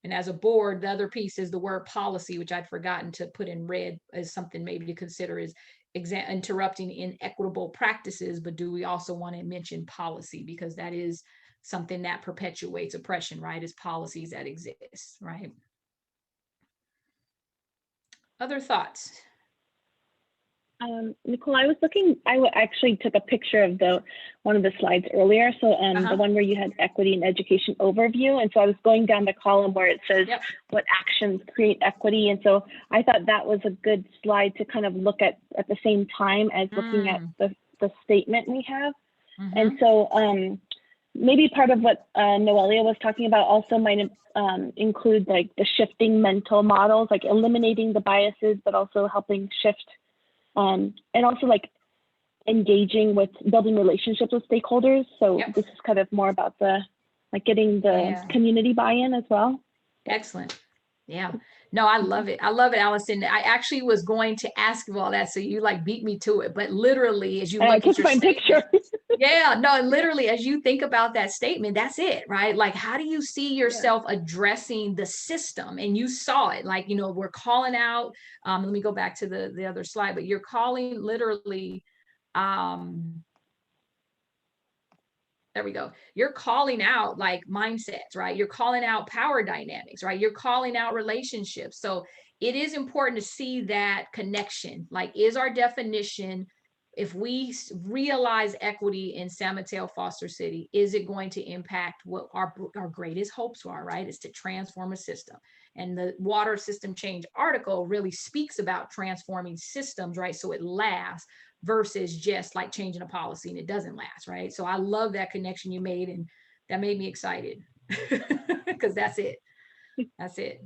And as a board, the other piece is the word policy, which I'd forgotten to put in red as something maybe to consider is interrupting inequitable practices. But do we also want to mention policy? Because that is something that perpetuates oppression, right? Is policies that exist, right? Other thoughts? Nicole, I was looking, actually took a picture of one of the slides earlier. So the one where you had equity and education overview. And so I was going down the column where it says what actions create equity. And so I thought that was a good slide to kind of look at the same time as looking at the statement we have. And so maybe part of what Noelia was talking about also might include like the shifting mental models, like eliminating the biases, but also helping shift and also like engaging with building relationships with stakeholders. So this is kind of more about getting the community buy-in as well. Excellent. Yeah. No, I love it. I love it, Allison. I actually was going to ask you all that, so you like beat me to it. But literally, as you look at your picture, and literally, as you think about that statement, that's it, right? Like, how do you see yourself addressing the system? And you saw it, like, we're calling out. Let me go back to the other slide. But you're calling literally. There we go. You're calling out like mindsets, right? You're calling out power dynamics, right? You're calling out relationships. So it is important to see that connection. Like, is our definition, if we realize equity in San Mateo, Foster City, is it going to impact what our greatest hopes are, right? Is to transform a system. And the water system change article really speaks about transforming systems, right? So it lasts, versus just like changing a policy and it doesn't last, right? So I love that connection you made, and that made me excited because that's it. That's it.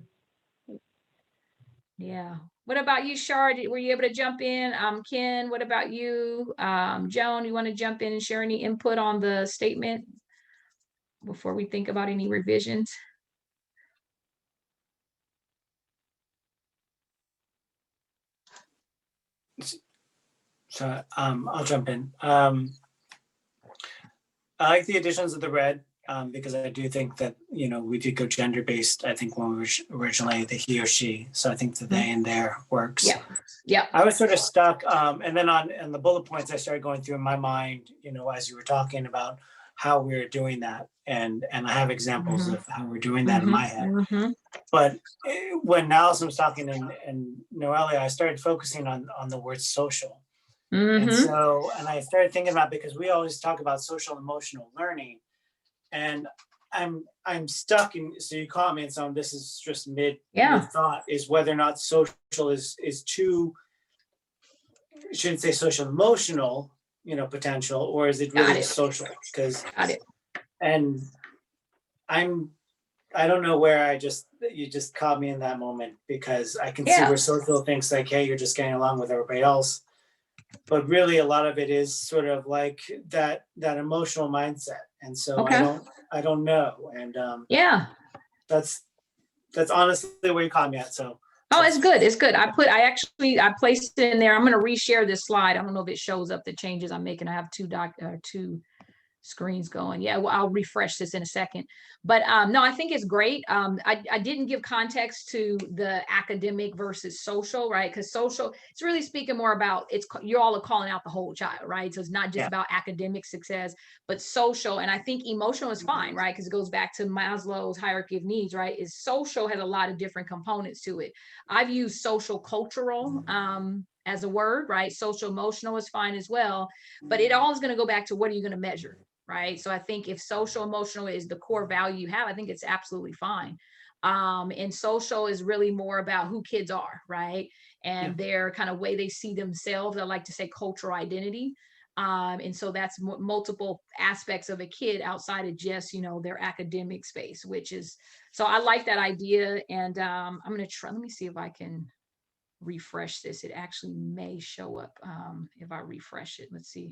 Yeah. What about you, Shar? Were you able to jump in? Ken, what about you? Joan, you want to jump in and share any input on the statement before we think about any revisions? So I'll jump in. I like the additions of the red. because I do think that, you know, we did go gender-based, I think, when we were originally the he or she. So I think the they and their works. Yeah. Yeah. I was sort of stuck. And then on the bullet points, I started going through in my mind, you know, as you were talking about how we're doing that. And I have examples of how we're doing that in my head. But when Allison was talking and Noelia, I started focusing on the word social. And so, and I started thinking about, because we always talk about social emotional learning, and I'm stuck in, so you caught me in some, this is just mid thought, is whether or not social is too, shouldn't say social emotional, you know, potential, or is it really social? Because, and I don't know where you just caught me in that moment, because I can see where social thinks like, hey, you're just getting along with everybody else. But really a lot of it is sort of like that emotional mindset. And so I don't know. And that's honestly where you caught me at. So it's good. It's good. I placed it in there. I'm going to reshare this slide. I don't know if it shows up the changes I'm making. I have two screens going. Yeah, well, I'll refresh this in a second. But no, I think it's great. I didn't give context to the academic versus social, right? Because social, it's really speaking more about, you all are calling out the whole child, right? So it's not just about academic success, but social. And I think emotional is fine, right? Because it goes back to Maslow's hierarchy of needs, right? Is social has a lot of different components to it. I've used social cultural as a word, right? Social emotional is fine as well, but it all is going to go back to, what are you going to measure? Right. So I think if social emotional is the core value you have, I think it's absolutely fine. And social is really more about who kids are, right? And their kind of way they see themselves. I like to say cultural identity. And so that's multiple aspects of a kid outside of just, you know, their academic space, which is, so I like that idea. And I'm going to try, let me see if I can refresh this. It actually may show up if I refresh it. Let's see.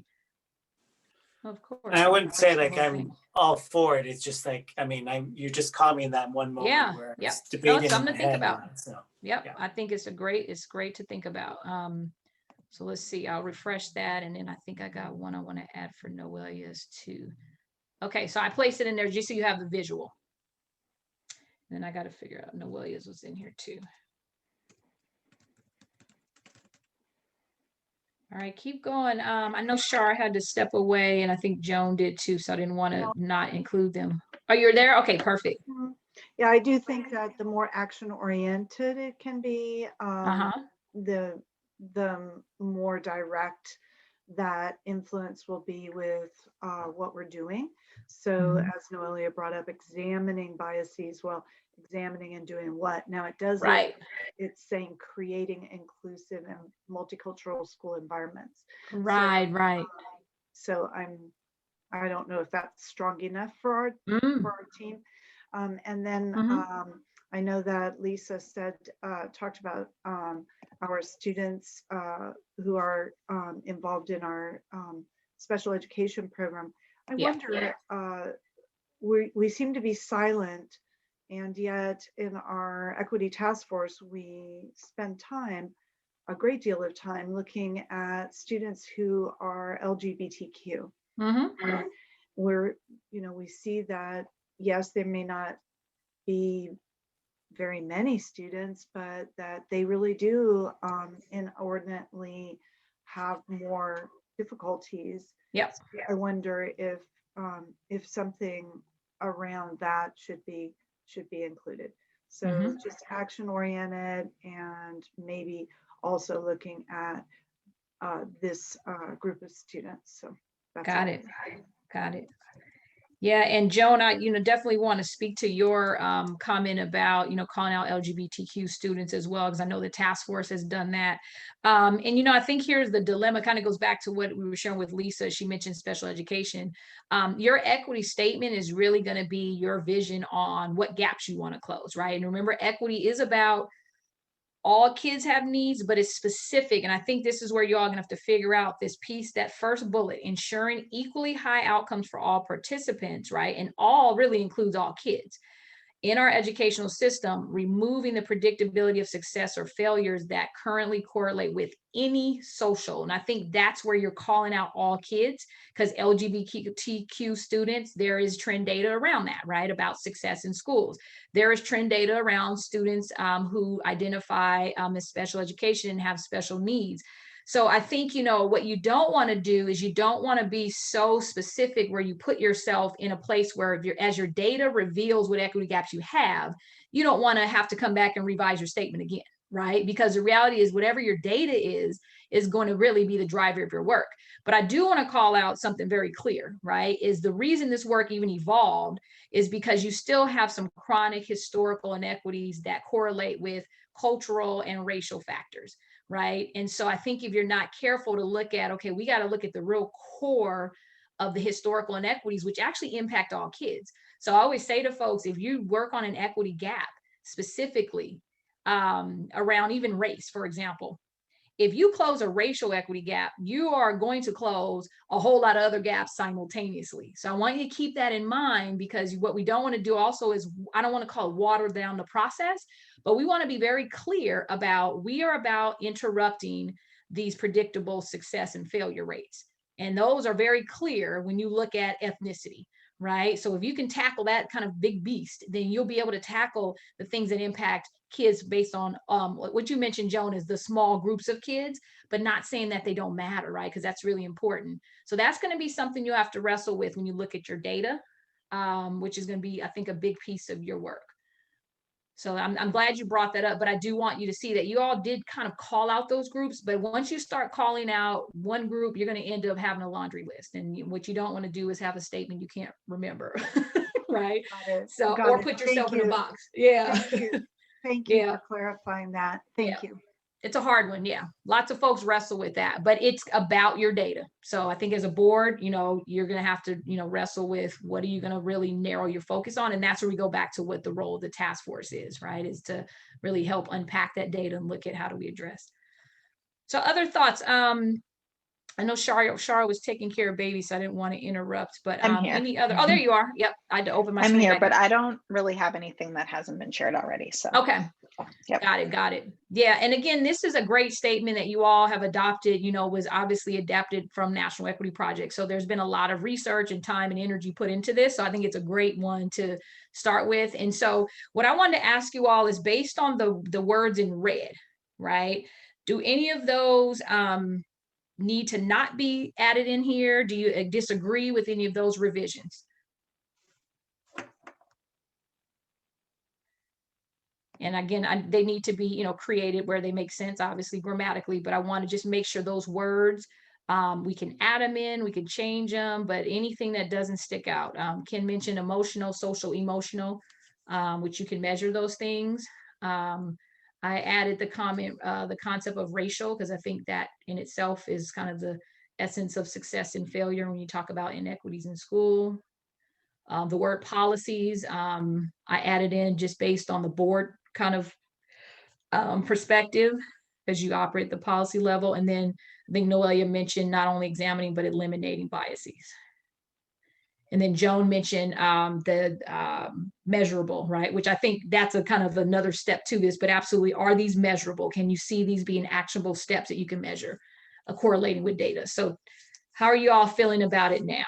Of course. And I wouldn't say like I'm all for it. It's just like, I mean, you just caught me in that one moment where it's debating. No, it's something to think about. So, I think it's great to think about. So let's see, I'll refresh that. And then I think I got one I want to add for Noelia's too. Okay, so I placed it in there just so you have the visual. And then I got to figure out Noelia's was in here too. All right, keep going. I know Shar had to step away, and I think Joan did too, so I didn't want to not include them. Oh, you're there? Okay, perfect. Yeah, I do think that the more action-oriented it can be, the more direct that influence will be with what we're doing. So as Noelia brought up, examining biases, well, examining and doing what? Now it does, it's saying creating inclusive and multicultural school environments. Right. So I don't know if that's strong enough for our team. And then I know that Lisa talked about our students who are involved in our special education program. I wonder, we seem to be silent, and yet in our equity task force, we spend a great deal of time looking at students who are LGBTQ. Where, you know, we see that, yes, there may not be very many students, but that they really do inordinately have more difficulties. I wonder if something around that should be included. So just action oriented, and maybe also looking at this group of students. So that's got it. Yeah, and Joan, I definitely want to speak to your comment about calling out LGBTQ students as well, because I know the task force has done that. And I think here's the dilemma. Kind of goes back to what we were sharing with Lisa. She mentioned special education. Your equity statement is really going to be your vision on what gaps you want to close, right? And remember, equity is about all kids have needs, but it's specific. And I think this is where you all gonna have to figure out this piece, that first bullet, ensuring equally high outcomes for all participants, right? And all really includes all kids. in our educational system, removing the predictability of success or failures that currently correlate with any social. And I think that's where you're calling out all kids, because LGBTQ students, there is trend data around that, right? About success in schools. There is trend data around students who identify as special education and have special needs. So I think, you know, what you don't want to do is you don't want to be so specific where you put yourself in a place where if as your data reveals what equity gaps you have, you don't want to have to come back and revise your statement again, right? Because the reality is whatever your data is going to really be the driver of your work. But I do want to call out something very clear, right? Is the reason this work even evolved is because you still have some chronic historical inequities that correlate with cultural and racial factors. Right. And so I think if you're not careful to look at, okay, we got to look at the real core of the historical inequities, which actually impact all kids. So I always say to folks, if you work on an equity gap specifically around even race, for example, if you close a racial equity gap, you are going to close a whole lot of other gaps simultaneously. So I want you to keep that in mind, because what we don't want to do also is, I don't want to call it water down the process, but we want to be very clear about, we are about interrupting these predictable success and failure rates. And those are very clear when you look at ethnicity, right? So if you can tackle that kind of big beast, then you'll be able to tackle the things that impact kids based on what you mentioned, Joan, is the small groups of kids, but not saying that they don't matter, right? Because that's really important. So that's going to be something you have to wrestle with when you look at your data, which is going to be, I think, a big piece of your work. So I'm glad you brought that up, but I do want you to see that you all did kind of call out those groups, but once you start calling out one group, you're going to end up having a laundry list. And what you don't want to do is have a statement you can't remember, right? So, or put yourself in a box. Yeah. Thank you Yeah. for clarifying that. Thank you. It's a hard one. Yeah. Lots of folks wrestle with that, but it's about your data. So I think as a board, you know, you're going to have to, you know, wrestle with what are you going to really narrow your focus on? And that's where we go back to what the role of the task force is, right? Is to really help unpack that data and look at how do we address. So other thoughts, I know Shara was taking care of baby, so I didn't want to interrupt, but I'm here. any other, oh, there you are. Yep. I had to open my I'm screen here, back but up. I don't really have anything that hasn't been shared already. So, okay. Yep. Got it. Yeah. And again, this is a great statement that you all have adopted, you know, was obviously adapted from National Equity Project. So there's been a lot of research and time and energy put into this. So I think it's a great one to start with. And so what I wanted to ask you all is based on the words in red, right? Do any of those need to not be added in here? Do you disagree with any of those revisions? And again, they need to be, you know, created where they make sense, obviously grammatically, but I want to just make sure those words, we can add them in, we can change them, but anything that doesn't stick out. Ken mentioned emotional, social, emotional, which you can measure those things. I added the comment, the concept of racial, because I think that in itself is kind of the essence of success and failure when you talk about inequities in school. The word policies, I added in just based on the board kind of perspective as you operate the policy level. And then I think Noelia mentioned not only examining, but eliminating biases. And then Joan mentioned the measurable, right? Which I think that's a kind of another step to this, but absolutely, are these measurable? Can you see these being actionable steps that you can measure correlating with data? So how are you all feeling about it now?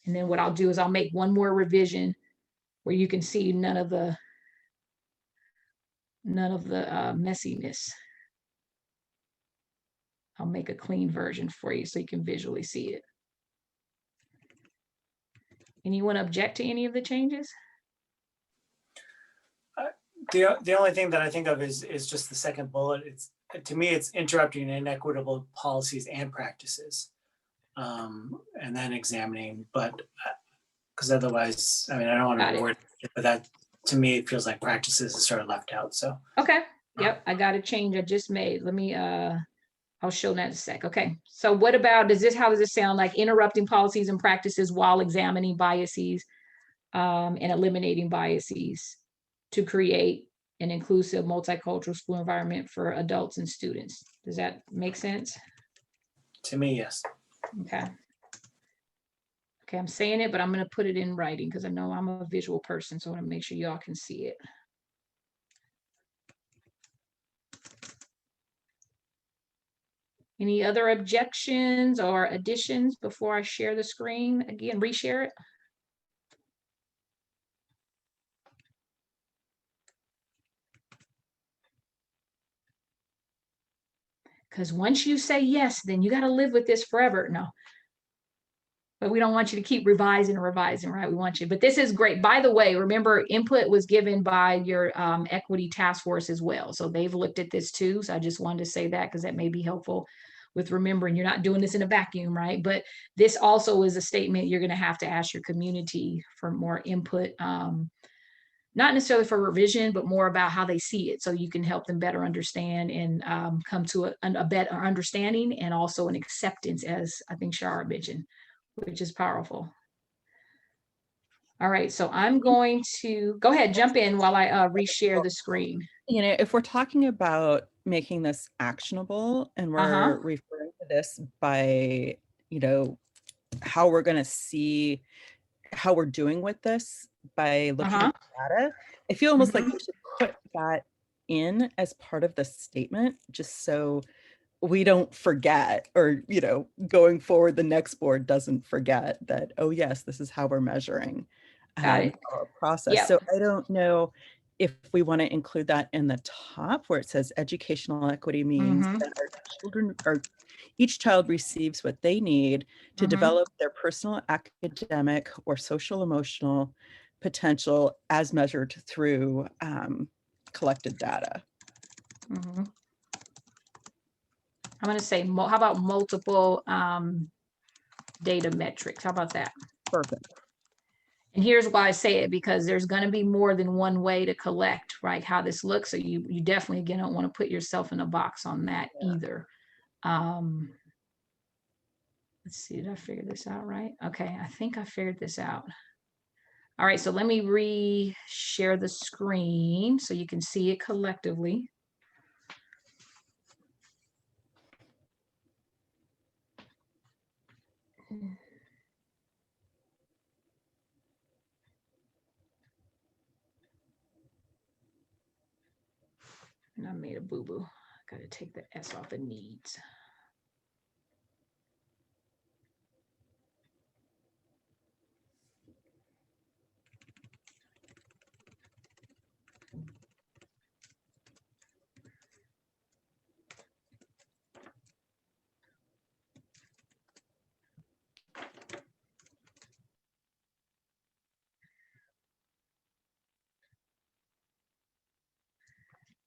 And then what I'll do is I'll make one more revision where you can see none of the messiness. I'll make a clean version for you so you can visually see it. Anyone object to any of the changes? The only thing that I think of is just the second bullet. To me, it's interrupting inequitable policies and practices, and then examining. But because otherwise, I mean, I don't want to reword it, but that to me it feels like practices is sort of left out. So okay, yep, I got a change I just made. Let me I'll show that in a sec. Okay, so what about, how does this sound? Like interrupting policies and practices while examining biases and eliminating biases to create an inclusive multicultural school environment for adults and students. Does that make sense? to me, yes. Okay. Okay, I'm saying it, but I'm going to put it in writing because I know I'm a visual person, so I want to make sure y'all can see it. Any other objections or additions before I share the screen? Again, reshare it. Because once you say yes, then you got to live with this forever. No. But we don't want you to keep revising and revising, right? We want you, but this is great. By the way, remember input was given by your equity task force as well. So they've looked at this too. So I just wanted to say that because that may be helpful with remembering you're not doing this in a vacuum, right? But this also is a statement you're going to have to ask your community for more input, not necessarily for revision, but more about how they see it. So you can help them better understand and come to a better understanding and also an acceptance, as I think Shara mentioned, which is powerful. All right, so I'm going to go ahead, jump in while I reshare the screen. You know, if we're talking about making this actionable and we're referring to this by, you know, how we're going to see how we're doing with this by looking at data, I feel almost like we should put that in as part of the statement, just so we don't forget, or, you know, going forward, the next board doesn't forget that, oh yes, this is how we're measuring our process. Yep. So I don't know if we want to include that in the top where it says educational equity means that our children are, each child receives what they need to develop their personal, academic, or social emotional potential as measured through collected data. I'm going to say, how about multiple data metrics? How about that? Perfect. And here's why I say it, because there's going to be more than one way to collect, right, how this looks. So you definitely, again, don't want to put yourself in a box on that either. Let's see, did I figure this out right? Okay, I think I figured this out. All right, so let me re-share the screen so you can see it collectively. And I made a boo-boo. I got to take the S off the needs.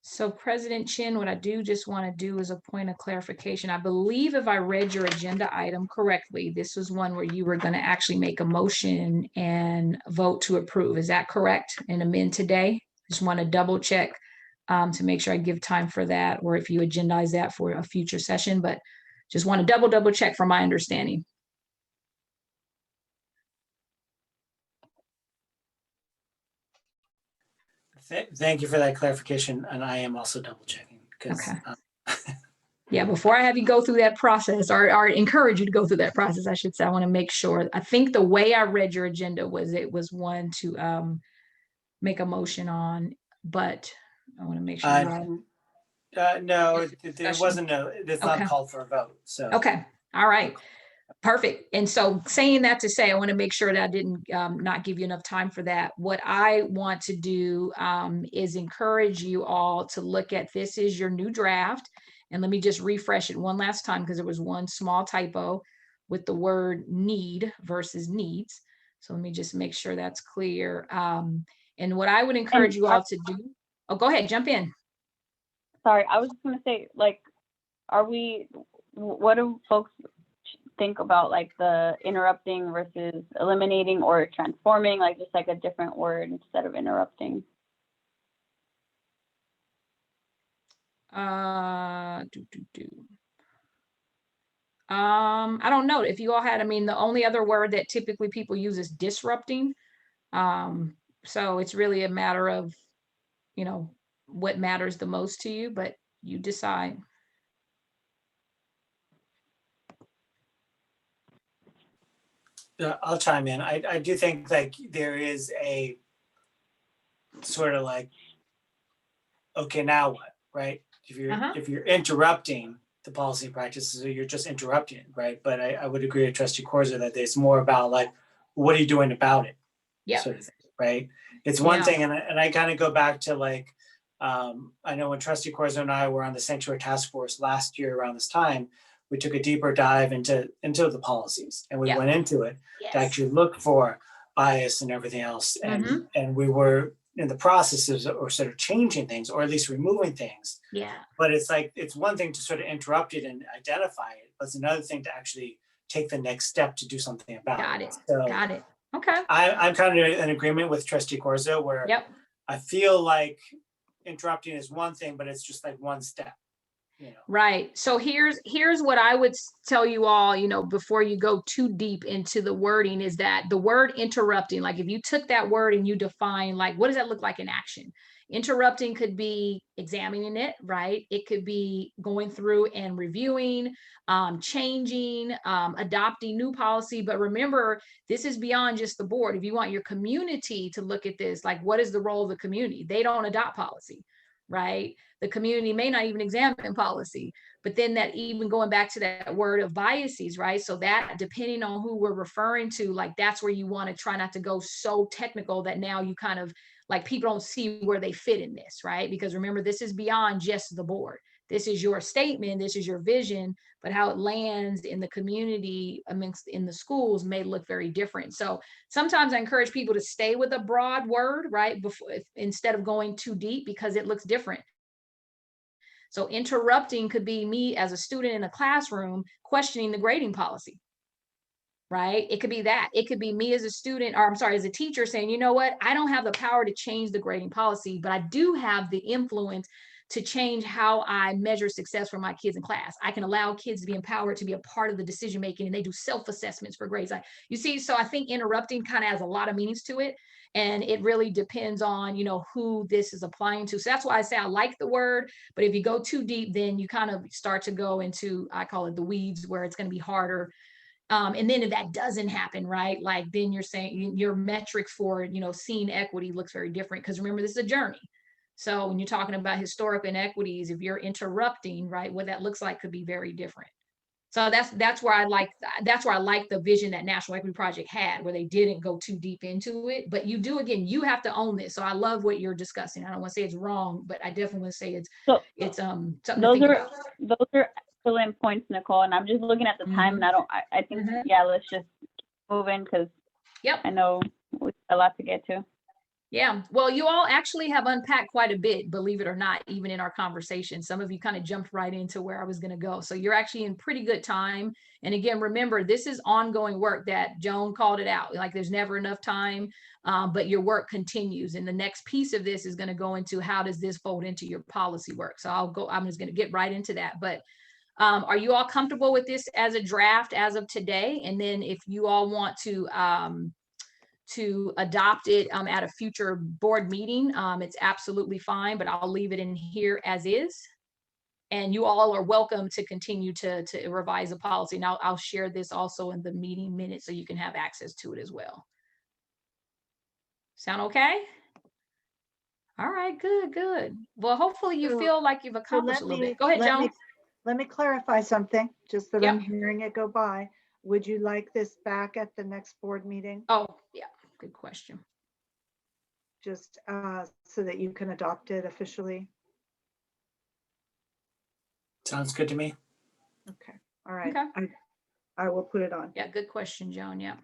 So President Chin, what I do just want to do is a point of clarification. I believe if I read your agenda item correctly, this was one where you were going to actually make a motion and vote to approve. Is that correct? And amend today? Just want to double check to make sure I give time for that, or if you agendize that for a future session, but just want to double check from my understanding. Thank you for that clarification, and I am also double checking because. Okay. Yeah, before I have you go through that process, or encourage you to go through that process, I should say, I want to make sure. I think the way I read your agenda was it was one to make a motion on, but I want to make sure. No, it wasn't. It's not called for a vote. So. Okay. All right. Perfect. And so saying that to say, I want to make sure that I didn't not give you enough time for that. What I want to do is encourage you all to look at, this is your new draft. And let me just refresh it one last time, because there was one small typo with the word need versus needs. So let me just make sure that's clear. And what I would encourage you all to do, oh, go ahead, jump in. Sorry, I was just going to say, like, what do folks think about, like, the interrupting versus eliminating or transforming, like just like a different word instead of interrupting? I don't know if you all had, I mean, the only other word that typically people use is disrupting. So it's really a matter of, you know, what matters the most to you, but you decide. I'll chime in. I do think like there is a sort of like, okay, now what, right? If you're interrupting the policy practices, so you're just interrupting it, right? But I would agree with Trustee Corzo that it's more about like, what are you doing about it? Yeah. Sort of thing, right? It's one thing, and I kind of go back to like, I know when Trustee Corzo and I were on the Sanctuary Task Force last year around this time, we took a deeper dive into the policies, and we went into it to actually look for bias and everything else, and we were in the process of or sort of changing things, or at least removing things. Yeah. But it's like, it's one thing to sort of interrupt it and identify it, but it's another thing to actually take the next step to do something about Got it. it. So Got it. Okay. I'm kind of in agreement with Trustee Corzo, where I feel like interrupting is one thing, but it's just like one step. You know. Right. So here's what I would tell you all, you know, before you go too deep into the wording, is that the word interrupting, like if you took that word and you define, like, what does that look like in action? Interrupting could be examining it, right? It could be going through and reviewing, changing, adopting new policy. But remember, this is beyond just the board. If you want your community to look at this, like, what is the role of the community? They don't adopt policy, right? The community may not even examine policy, but then that, even going back to that word of biases, right? So that, depending on who we're referring to, like, that's where you want to try not to go so technical that now you kind of like, people don't see where they fit in this, right? Because remember, this is beyond just the board. This is your statement, this is your vision, but how it lands in the community in the schools may look very different. So sometimes I encourage people to stay with a broad word, right? Instead of going too deep, because it looks different. So interrupting could be me as a student in a classroom questioning the grading policy, right? It could be that. It could be me as a student, or I'm sorry, as a teacher saying, you know what, I don't have the power to change the grading policy, but I do have the influence to change how I measure success for my kids in class. I can allow kids to be empowered to be a part of the decision making, and they do self-assessments for grades. You see, so I think interrupting kind of has a lot of meanings to it. And it really depends on, you know, who this is applying to. So that's why I say I like the word, but if you go too deep, then you kind of start to go into, I call it the weeds, where it's going to be harder. And then if that doesn't happen, right, like then you're saying your metrics for, you know, seeing equity looks very different, because remember, this is a journey. So when you're talking about historic inequities, if you're interrupting, right, what that looks like could be very different. So that's where I like the vision that National Equity Project had, where they didn't go too deep into it. But you do, again, you have to own this. So I love what you're discussing. I don't want to say it's wrong, but I definitely want to say it's something to think about. Those are excellent points, Nicole. And I'm just looking at the time, and I think let's just move in, because I know we have a lot to get to. Yeah, well, you all actually have unpacked quite a bit, believe it or not, even in our conversation. Some of you kind of jumped right into where I was going to go. So you're actually in pretty good time. And again, remember, this is ongoing work. That Joan called it out. Like, there's never enough time, but your work continues. And the next piece of this is going to go into, how does this fold into your policy work? So I'm just going to get right into that. But are you all comfortable with this as a draft as of today? And then if you all want to adopt it at a future board meeting, it's absolutely fine, but I'll leave it in here as is. And you all are welcome to continue to revise the policy. Now I'll share this also in the meeting minutes so you can have access to it as well. Sound okay? All right, good. Well, hopefully you feel like you've accomplished a little bit. Go ahead, Joan. Let me clarify something, just that I'm hearing it go by. Would you like this back at the next board meeting? Oh, yeah, good question. Just so that you can adopt it officially? Sounds good to me. Okay, all right. Okay. I will put it on. Yeah, good question, Joan. Yeah.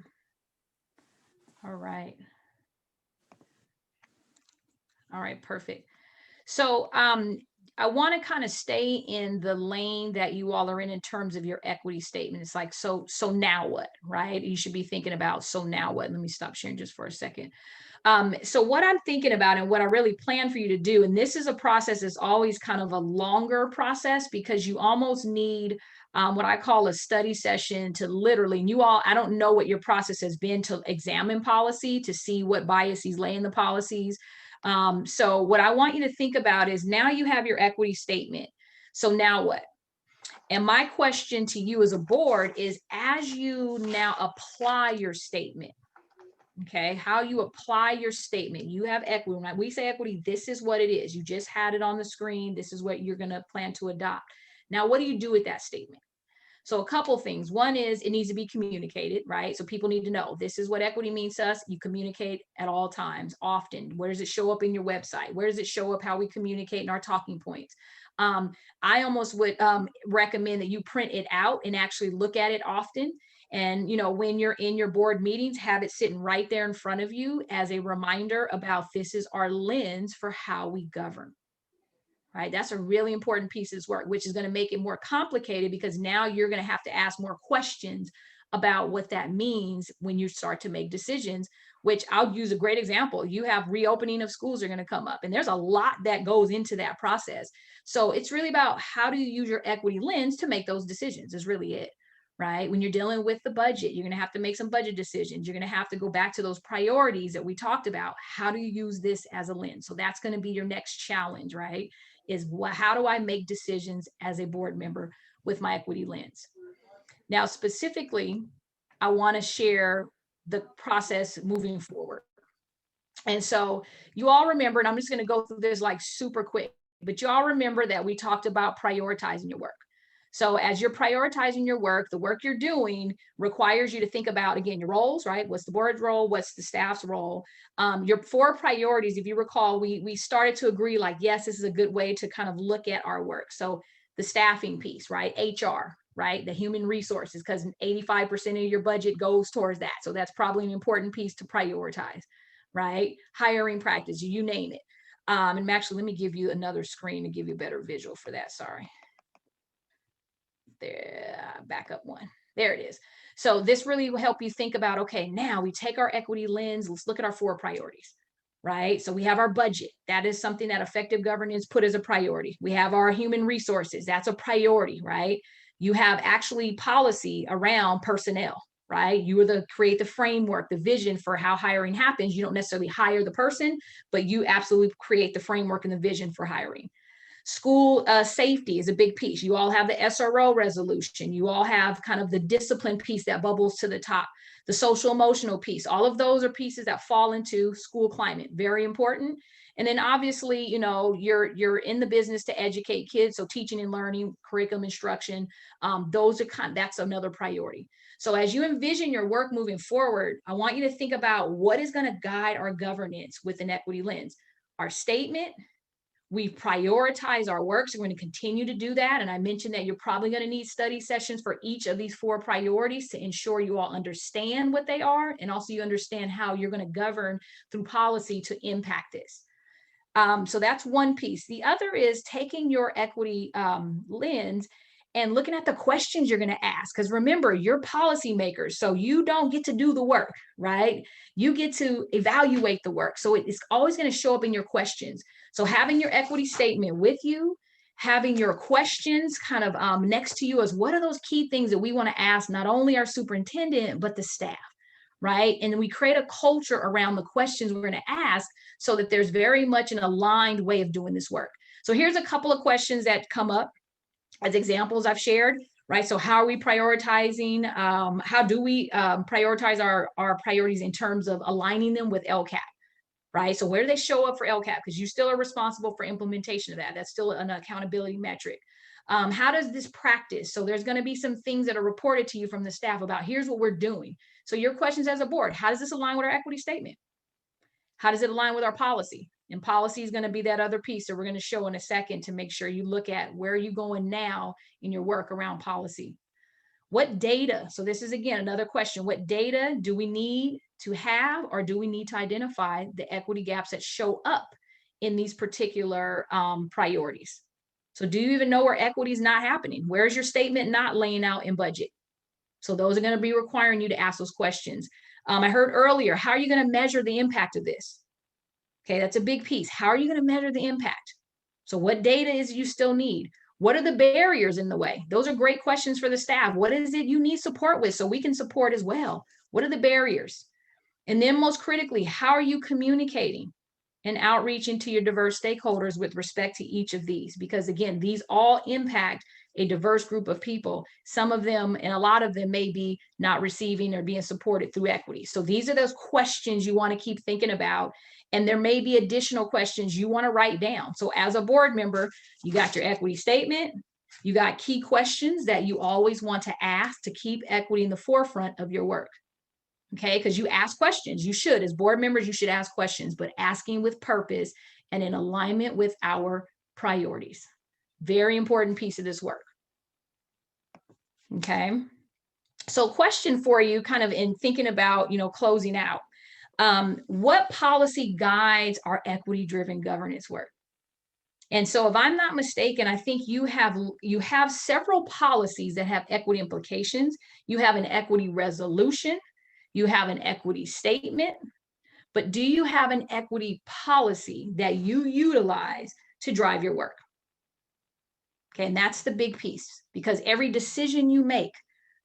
All right. All right, perfect. So I want to kind of stay in the lane that you all are in terms of your equity statement. It's like, so now what, right? You should be thinking about, so now what? Let me stop sharing just for a second. So what I'm thinking about, and what I really plan for you to do, and this is a process that's always kind of a longer process, because you almost need what I call a study session to literally, and you all, I don't know what your process has been to examine policy, to see what biases lay in the policies. So what I want you to think about is, now you have your equity statement. So now what? And my question to you as a board is, as you now apply your statement, okay, how you apply your statement, you have equity. When we say equity, this is what it is. You just had it on the screen. This is what you're going to plan to adopt. Now, what do you do with that statement? So a couple things. One is it needs to be communicated, right? So people need to know this is what equity means to us. You communicate at all times, often. Where does it show up in your website? Where does it show up how we communicate in our talking points? I almost would recommend that you print it out and actually look at it often. And, you know, when you're in your board meetings, have it sitting right there in front of you as a reminder about this is our lens for how we govern. Right, that's a really important piece of this work, which is going to make it more complicated because now you're going to have to ask more questions about what that means when you start to make decisions, which I'll use a great example. You have reopening of schools are going to come up, and there's a lot that goes into that process. So it's really about how do you use your equity lens to make those decisions is really it. Right, when you're dealing with the budget, you're going to have to make some budget decisions. You're going to have to go back to those priorities that we talked about. How do you use this as a lens? So that's going to be your next challenge, right? Is how do I make decisions as a board member with my equity lens? Now, specifically, I want to share the process moving forward. And so you all remember, and I'm just going to go through this like super quick, but you all remember that we talked about prioritizing your work. So as you're prioritizing your work, the work you're doing requires you to think about, again, your roles, right? What's the board's role? What's the staff's role? Your 4 priorities, if you recall, we started to agree like, yes, this is a good way to kind of look at our work. So the staffing piece, right? HR, right? The human resources, because 85% of your budget goes towards that. So that's probably an important piece to prioritize, right? Hiring practice, you name it. And actually, let me give you another screen to give you a better visual for that. Sorry. There, back up one. There it is. So this really will help you think about, okay, now we take our equity lens, let's look at our 4 priorities, right? So we have our budget. That is something that effective governance put as a priority. We have our human resources. That's a priority, right? You have actually policy around personnel, right? You are create the framework, the vision for how hiring happens. You don't necessarily hire the person, but you absolutely create the framework and the vision for hiring. School safety is a big piece. You all have the SRO resolution. You all have kind of the discipline piece that bubbles to the top, the social emotional piece. All of those are pieces that fall into school climate, very important. And then obviously, you know, you're in the business to educate kids. So teaching and learning, curriculum instruction, those are that's another priority. So as you envision your work moving forward, I want you to think about what is going to guide our governance with an equity lens. Our statement. We prioritize our work, so we're going to continue to do that. And I mentioned that you're probably going to need study sessions for each of these 4 priorities to ensure you all understand what they are, and also you understand how you're going to govern through policy to impact this. So that's one piece. The other is taking your equity lens and looking at the questions you're going to ask. Because remember, you're policymakers, so you don't get to do the work, right? You get to evaluate the work. So it's always going to show up in your questions. So having your equity statement with you, having your questions kind of next to you as what are those key things that we want to ask not only our superintendent, but the staff, right? And we create a culture around the questions we're going to ask so that there's very much an aligned way of doing this work. So here's a couple of questions that come up as examples I've shared, right? So how are we prioritizing? How do we prioritize our priorities in terms of aligning them with LCAP? Right? So where do they show up for LCAP? Because you still are responsible for implementation of that. That's still an accountability metric. How does this practice? So there's going to be some things that are reported to you from the staff about here's what we're doing. So your questions as a board, how does this align with our equity statement? How does it align with our policy? And policy is going to be that other piece that we're going to show in a second to make sure you look at where are you going now in your work around policy. What data? So this is, again, another question. What data do we need to have, or do we need to identify the equity gaps that show up in these particular priorities? So do you even know where equity is not happening? Where's your statement not laying out in budget? So those are going to be requiring you to ask those questions. I heard earlier, how are you going to measure the impact of this? Okay, that's a big piece. How are you going to measure the impact? So what data is you still need? What are the barriers in the way? Those are great questions for the staff. What is it you need support with so we can support as well? What are the barriers? And then most critically, how are you communicating and outreaching to your diverse stakeholders with respect to each of these? Because again, these all impact a diverse group of people. Some of them, and a lot of them, may be not receiving or being supported through equity. So these are those questions you want to keep thinking about. And there may be additional questions you want to write down. So as a board member, you got your equity statement, you got key questions that you always want to ask to keep equity in the forefront of your work. Okay, because you ask questions. You should, as board members, you should ask questions, but asking with purpose and in alignment with our priorities. Very important piece of this work. Okay, so question for you, kind of in thinking about, closing out. What policy guides our equity-driven governance work? And so if I'm not mistaken, I think you have several policies that have equity implications. You have an equity resolution, you have an equity statement, but do you have an equity policy that you utilize to drive your work? Okay, and that's the big piece, because every decision you make,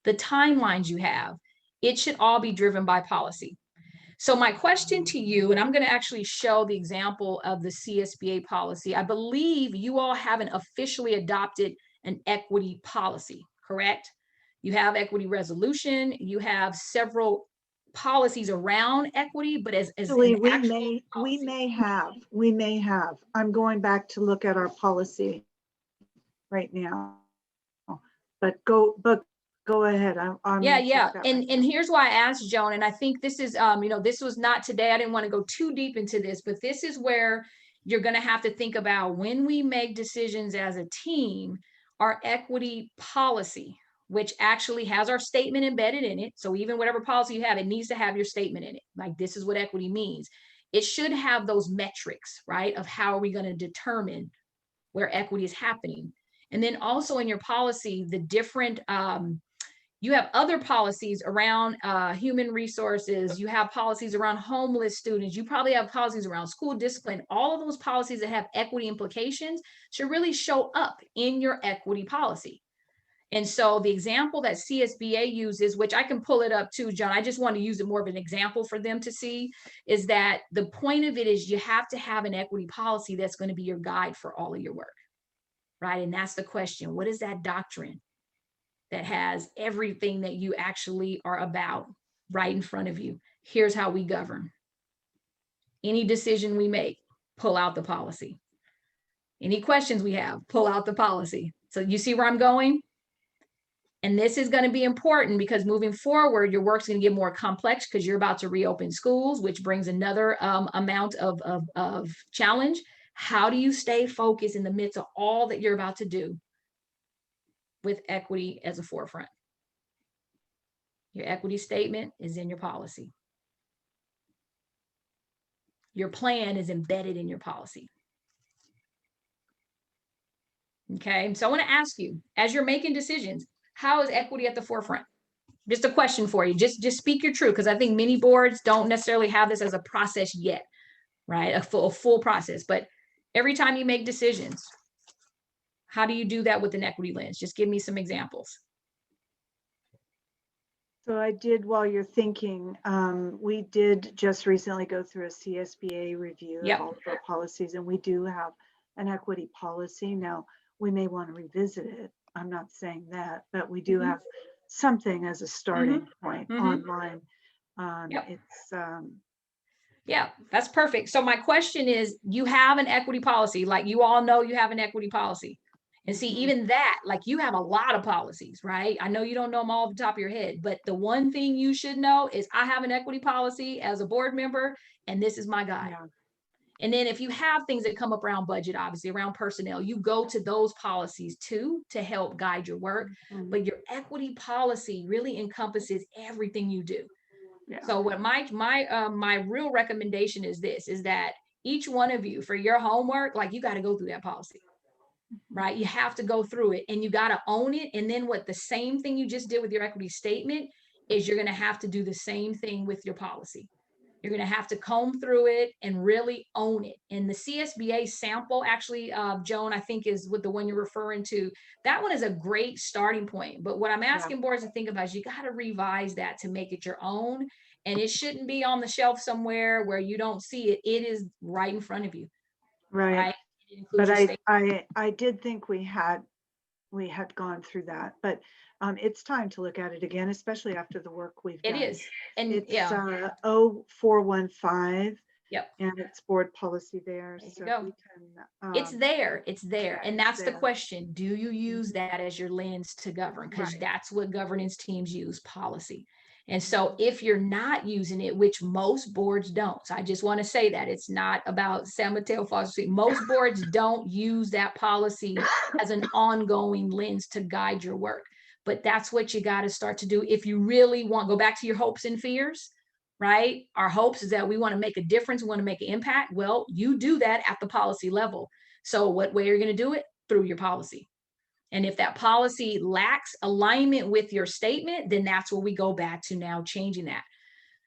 the timelines you have, it should all be driven by policy. So my question to you, and I'm going to actually show the example of the CSBA policy. I believe you all haven't officially adopted an equity policy, correct? You have equity resolution, you have several policies around equity, but as Actually, an actual we may have. I'm going back to look at our policy right now. But go ahead. I'm Yeah. And here's why I asked Joan, and I think this is, this was not today. I didn't want to go too deep into this, but this is where you're going to have to think about when we make decisions as a team, our equity policy, which actually has our statement embedded in it. So even whatever policy you have, it needs to have your statement in it. Like, this is what equity means. It should have those metrics, right, of how are we going to determine where equity is happening. And then also in your policy, the different, you have other policies around human resources. You have policies around homeless students. You probably have policies around school discipline. All of those policies that have equity implications should really show up in your equity policy. And so the example that CSBA uses, which I can pull it up too, John, I just want to use it more of an example for them to see, is that the point of it is you have to have an equity policy that's going to be your guide for all of your work, right? And that's the question. What is that doctrine that has everything that you actually are about right in front of you? Here's how we govern. Any decision we make, pull out the policy. Any questions we have, pull out the policy. So you see where I'm going? And this is going to be important because moving forward, your work's going to get more complex because you're about to reopen schools, which brings another amount of challenge. How do you stay focused in the midst of all that you're about to do with equity as a forefront? Your equity statement is in your policy. Your plan is embedded in your policy. Okay, so I want to ask you, as you're making decisions, how is equity at the forefront? Just a question for you. Just speak your truth, because I think many boards don't necessarily have this as a process yet, right? A full process. But every time you make decisions, how do you do that with an equity lens? Just give me some examples. So I did, while you're thinking, we did just recently go through a CSBA review of all of our policies, and we do have an equity policy. Now, we may want to revisit it. I'm not saying that, but we do have something as a starting point online. Yeah, that's perfect. So my question is, you have an equity policy, like you all know you have an equity policy. And see, even that, like, you have a lot of policies, right? I know you don't know them all off the top of your head, but the one thing you should know is I have an equity policy as a board member, and this is my guide. Yeah. And then if you have things that come up around budget, obviously around personnel, you go to those policies too to help guide your work. But your equity policy really encompasses everything you do. Yeah. So what my real recommendation is this, is that each one of you, for your homework, like, you got to go through that policy, right? You have to go through it and you got to own it. And then what the same thing you just did with your equity statement is you're going to have to do the same thing with your policy. You're going to have to comb through it and really own it. And the CSBA sample, actually, Joan, I think is with the one you're referring to. That one is a great starting point. But what I'm asking boards to think about is you got to revise that to make it your own. And it shouldn't be on the shelf somewhere where you don't see it. It is right in front of you. Right. But I did think we had we had gone through that, but it's time to look at it again, especially after the work we've It done. is. And It's yeah, 0415 yep. and it's board policy there. There you So go. we can, It's there. It's there. yeah, And it's that's the there. question. Do you use that as your lens to govern? Because Right. that's what governance teams use, policy. And so if you're not using it, which most boards don't, so I just want to say that it's not about San Mateo Foster Street. Most boards don't use that policy as an ongoing lens to guide your work. But that's what you got to start to do if you really want, go back to your hopes and fears, right? Our hopes is that we want to make a difference, we want to make an impact. Well, you do that at the policy level. So what way are you going to do it? Through your policy. And if that policy lacks alignment with your statement, then that's where we go back to now changing that.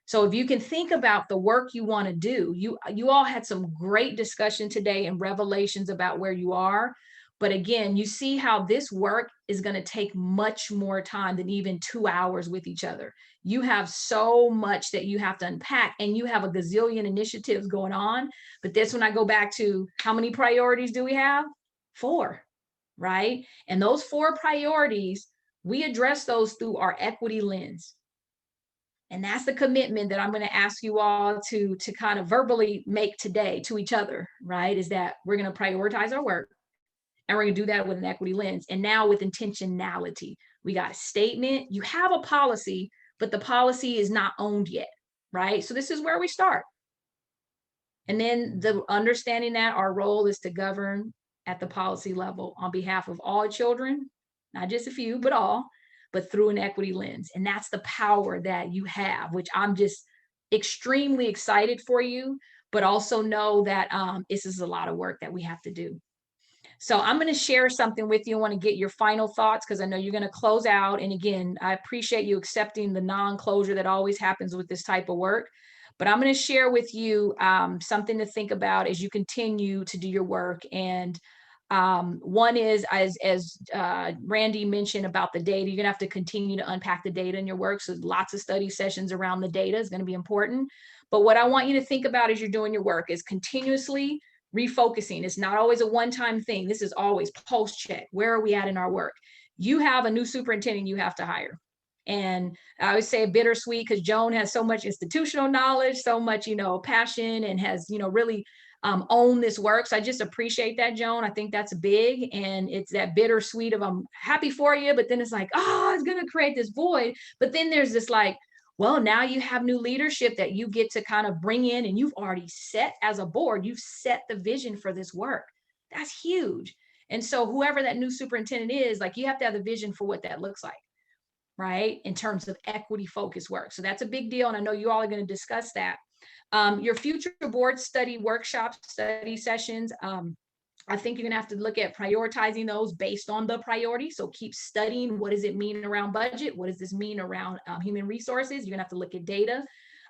So if you can think about the work you want to do, you all had some great discussion today and revelations about where you are. But again, you see how this work is going to take much more time than even 2 hours with each other. You have so much that you have to unpack, and you have a gazillion initiatives going on. But this one, I go back to how many priorities do we have? 4, right? And those 4 priorities, we address those through our equity lens. And that's the commitment that I'm going to ask you all to kind of verbally make today to each other, right? Is that we're going to prioritize our work, and we're going to do that with an equity lens. And now with intentionality, we got a statement, you have a policy, but the policy is not owned yet, right? So this is where we start. And then the understanding that our role is to govern at the policy level on behalf of all children, not just a few, but all, but through an equity lens. And that's the power that you have, which I'm just extremely excited for you, but also know that this is a lot of work that we have to do. So I'm going to share something with you. I want to get your final thoughts because I know you're going to close out. And again, I appreciate you accepting the non-closure that always happens with this type of work. But I'm going to share with you something to think about as you continue to do your work. And one is, as Randy mentioned about the data, you're going to have to continue to unpack the data in your work. So lots of study sessions around the data is going to be important. But what I want you to think about as you're doing your work is continuously refocusing. It's not always a one-time thing. This is always pulse check. Where are we at in our work? You have a new superintendent you have to hire. And I always say bittersweet because Joan has so much institutional knowledge, so much, passion, and has, really owned this work. So I just appreciate that, Joan. I think that's big. And it's that bittersweet of I'm happy for you, but then it's like, oh, it's going to create this void. But then there's this like, well, now you have new leadership that you get to kind of bring in, and you've already set as a board, you've set the vision for this work. That's huge. And so whoever that new superintendent is, like you have to have the vision for what that looks like, right? In terms of equity focused work. So that's a big deal. And I know you all are going to discuss that. Your future board study workshops, study sessions, I think you're going to have to look at prioritizing those based on the priority. So keep studying. What does it mean around budget? What does this mean around human resources? You're going to have to look at data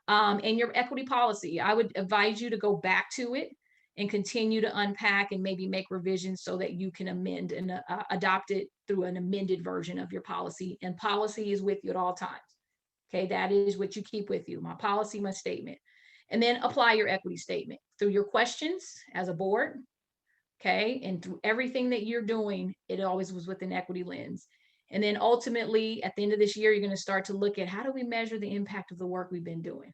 and your equity policy. I would advise you to go back to it and continue to unpack and maybe make revisions so that you can amend and adopt it through an amended version of your policy. And policy is with you at all times. Okay, that is what you keep with you. My policy, my statement. And then apply your equity statement through your questions as a board. Okay. And through everything that you're doing, it always was with an equity lens. And then ultimately, at the end of this year, you're going to start to look at how do we measure the impact of the work we've been doing?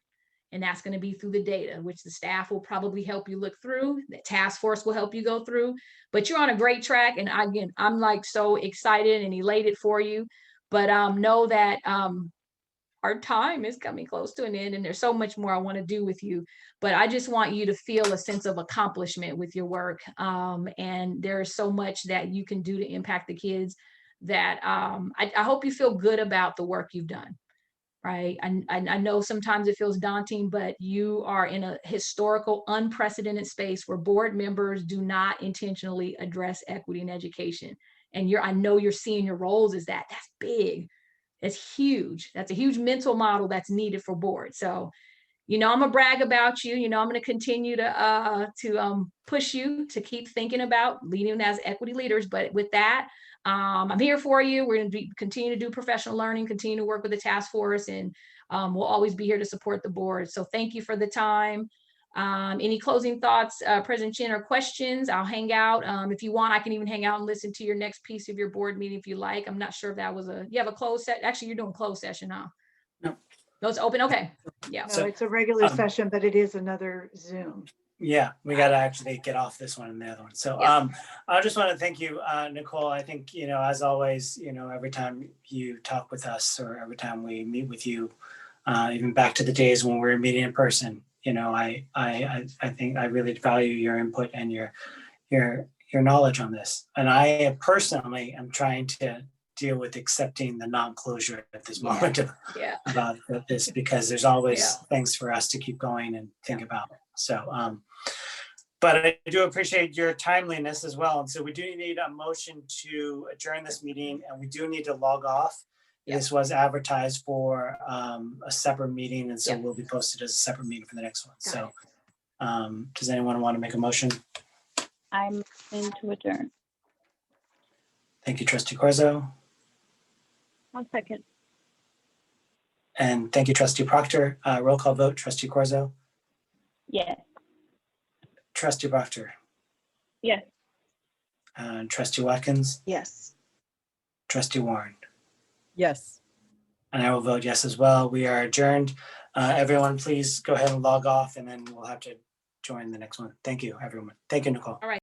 And that's going to be through the data, which the staff will probably help you look through. The task force will help you go through. But you're on a great track. And again, I'm like so excited and elated for you. But know that our time is coming close to an end, and there's so much more I want to do with you, but I just want you to feel a sense of accomplishment with your work. And there's so much that you can do to impact the kids that I hope you feel good about the work you've done. Right. I know sometimes it feels daunting, but you are in a historical, unprecedented space where board members do not intentionally address equity in education. And I know you're seeing your roles as that. That's big. It's huge. That's a huge mental model that's needed for board. So, I'm gonna brag about you. I'm gonna continue to push you to keep thinking about leading as equity leaders. But with that, I'm here for you. We're gonna continue to do professional learning, continue to work with the task force, and we'll always be here to support the board. So thank you for the time. Any closing thoughts, President Chin, or questions? I'll hang out. If you want, I can even hang out and listen to your next piece of your board meeting if you like. I'm not sure if that was you have a closed set. Actually, you're doing closed session, huh? No. No, it's open. Okay. Yeah. No, it's a regular session, but it is another Zoom. Yeah, we got to actually get off this one and the other one. So I just want to thank you, Nicole. I think, as always, every time you talk with us or every time we meet with you, even back to the days when we were meeting in person, I think I really value your input and your knowledge on this. And I personally am trying to deal with accepting the non-closure at this moment about this, because there's always things for us to keep going and think about. So, but I do appreciate your timeliness as well. And so we do need a motion to adjourn this meeting, and we do need to log off. This was advertised for a separate meeting, and so will be posted as a separate meeting for the next one. So does anyone want to make a motion? I'm in to adjourn. Thank you, Trustee Corzo. 1 second. And thank you, Trustee Proctor. Roll call vote, Trustee Corzo. Yes. Trustee Proctor. Yes. Trustee Watkins. Yes. Trustee Warren. Yes. And I will vote yes as well. We are adjourned. Everyone, please go ahead and log off, and then we'll have to join the next one. Thank you, everyone. Thank you, Nicole. All right.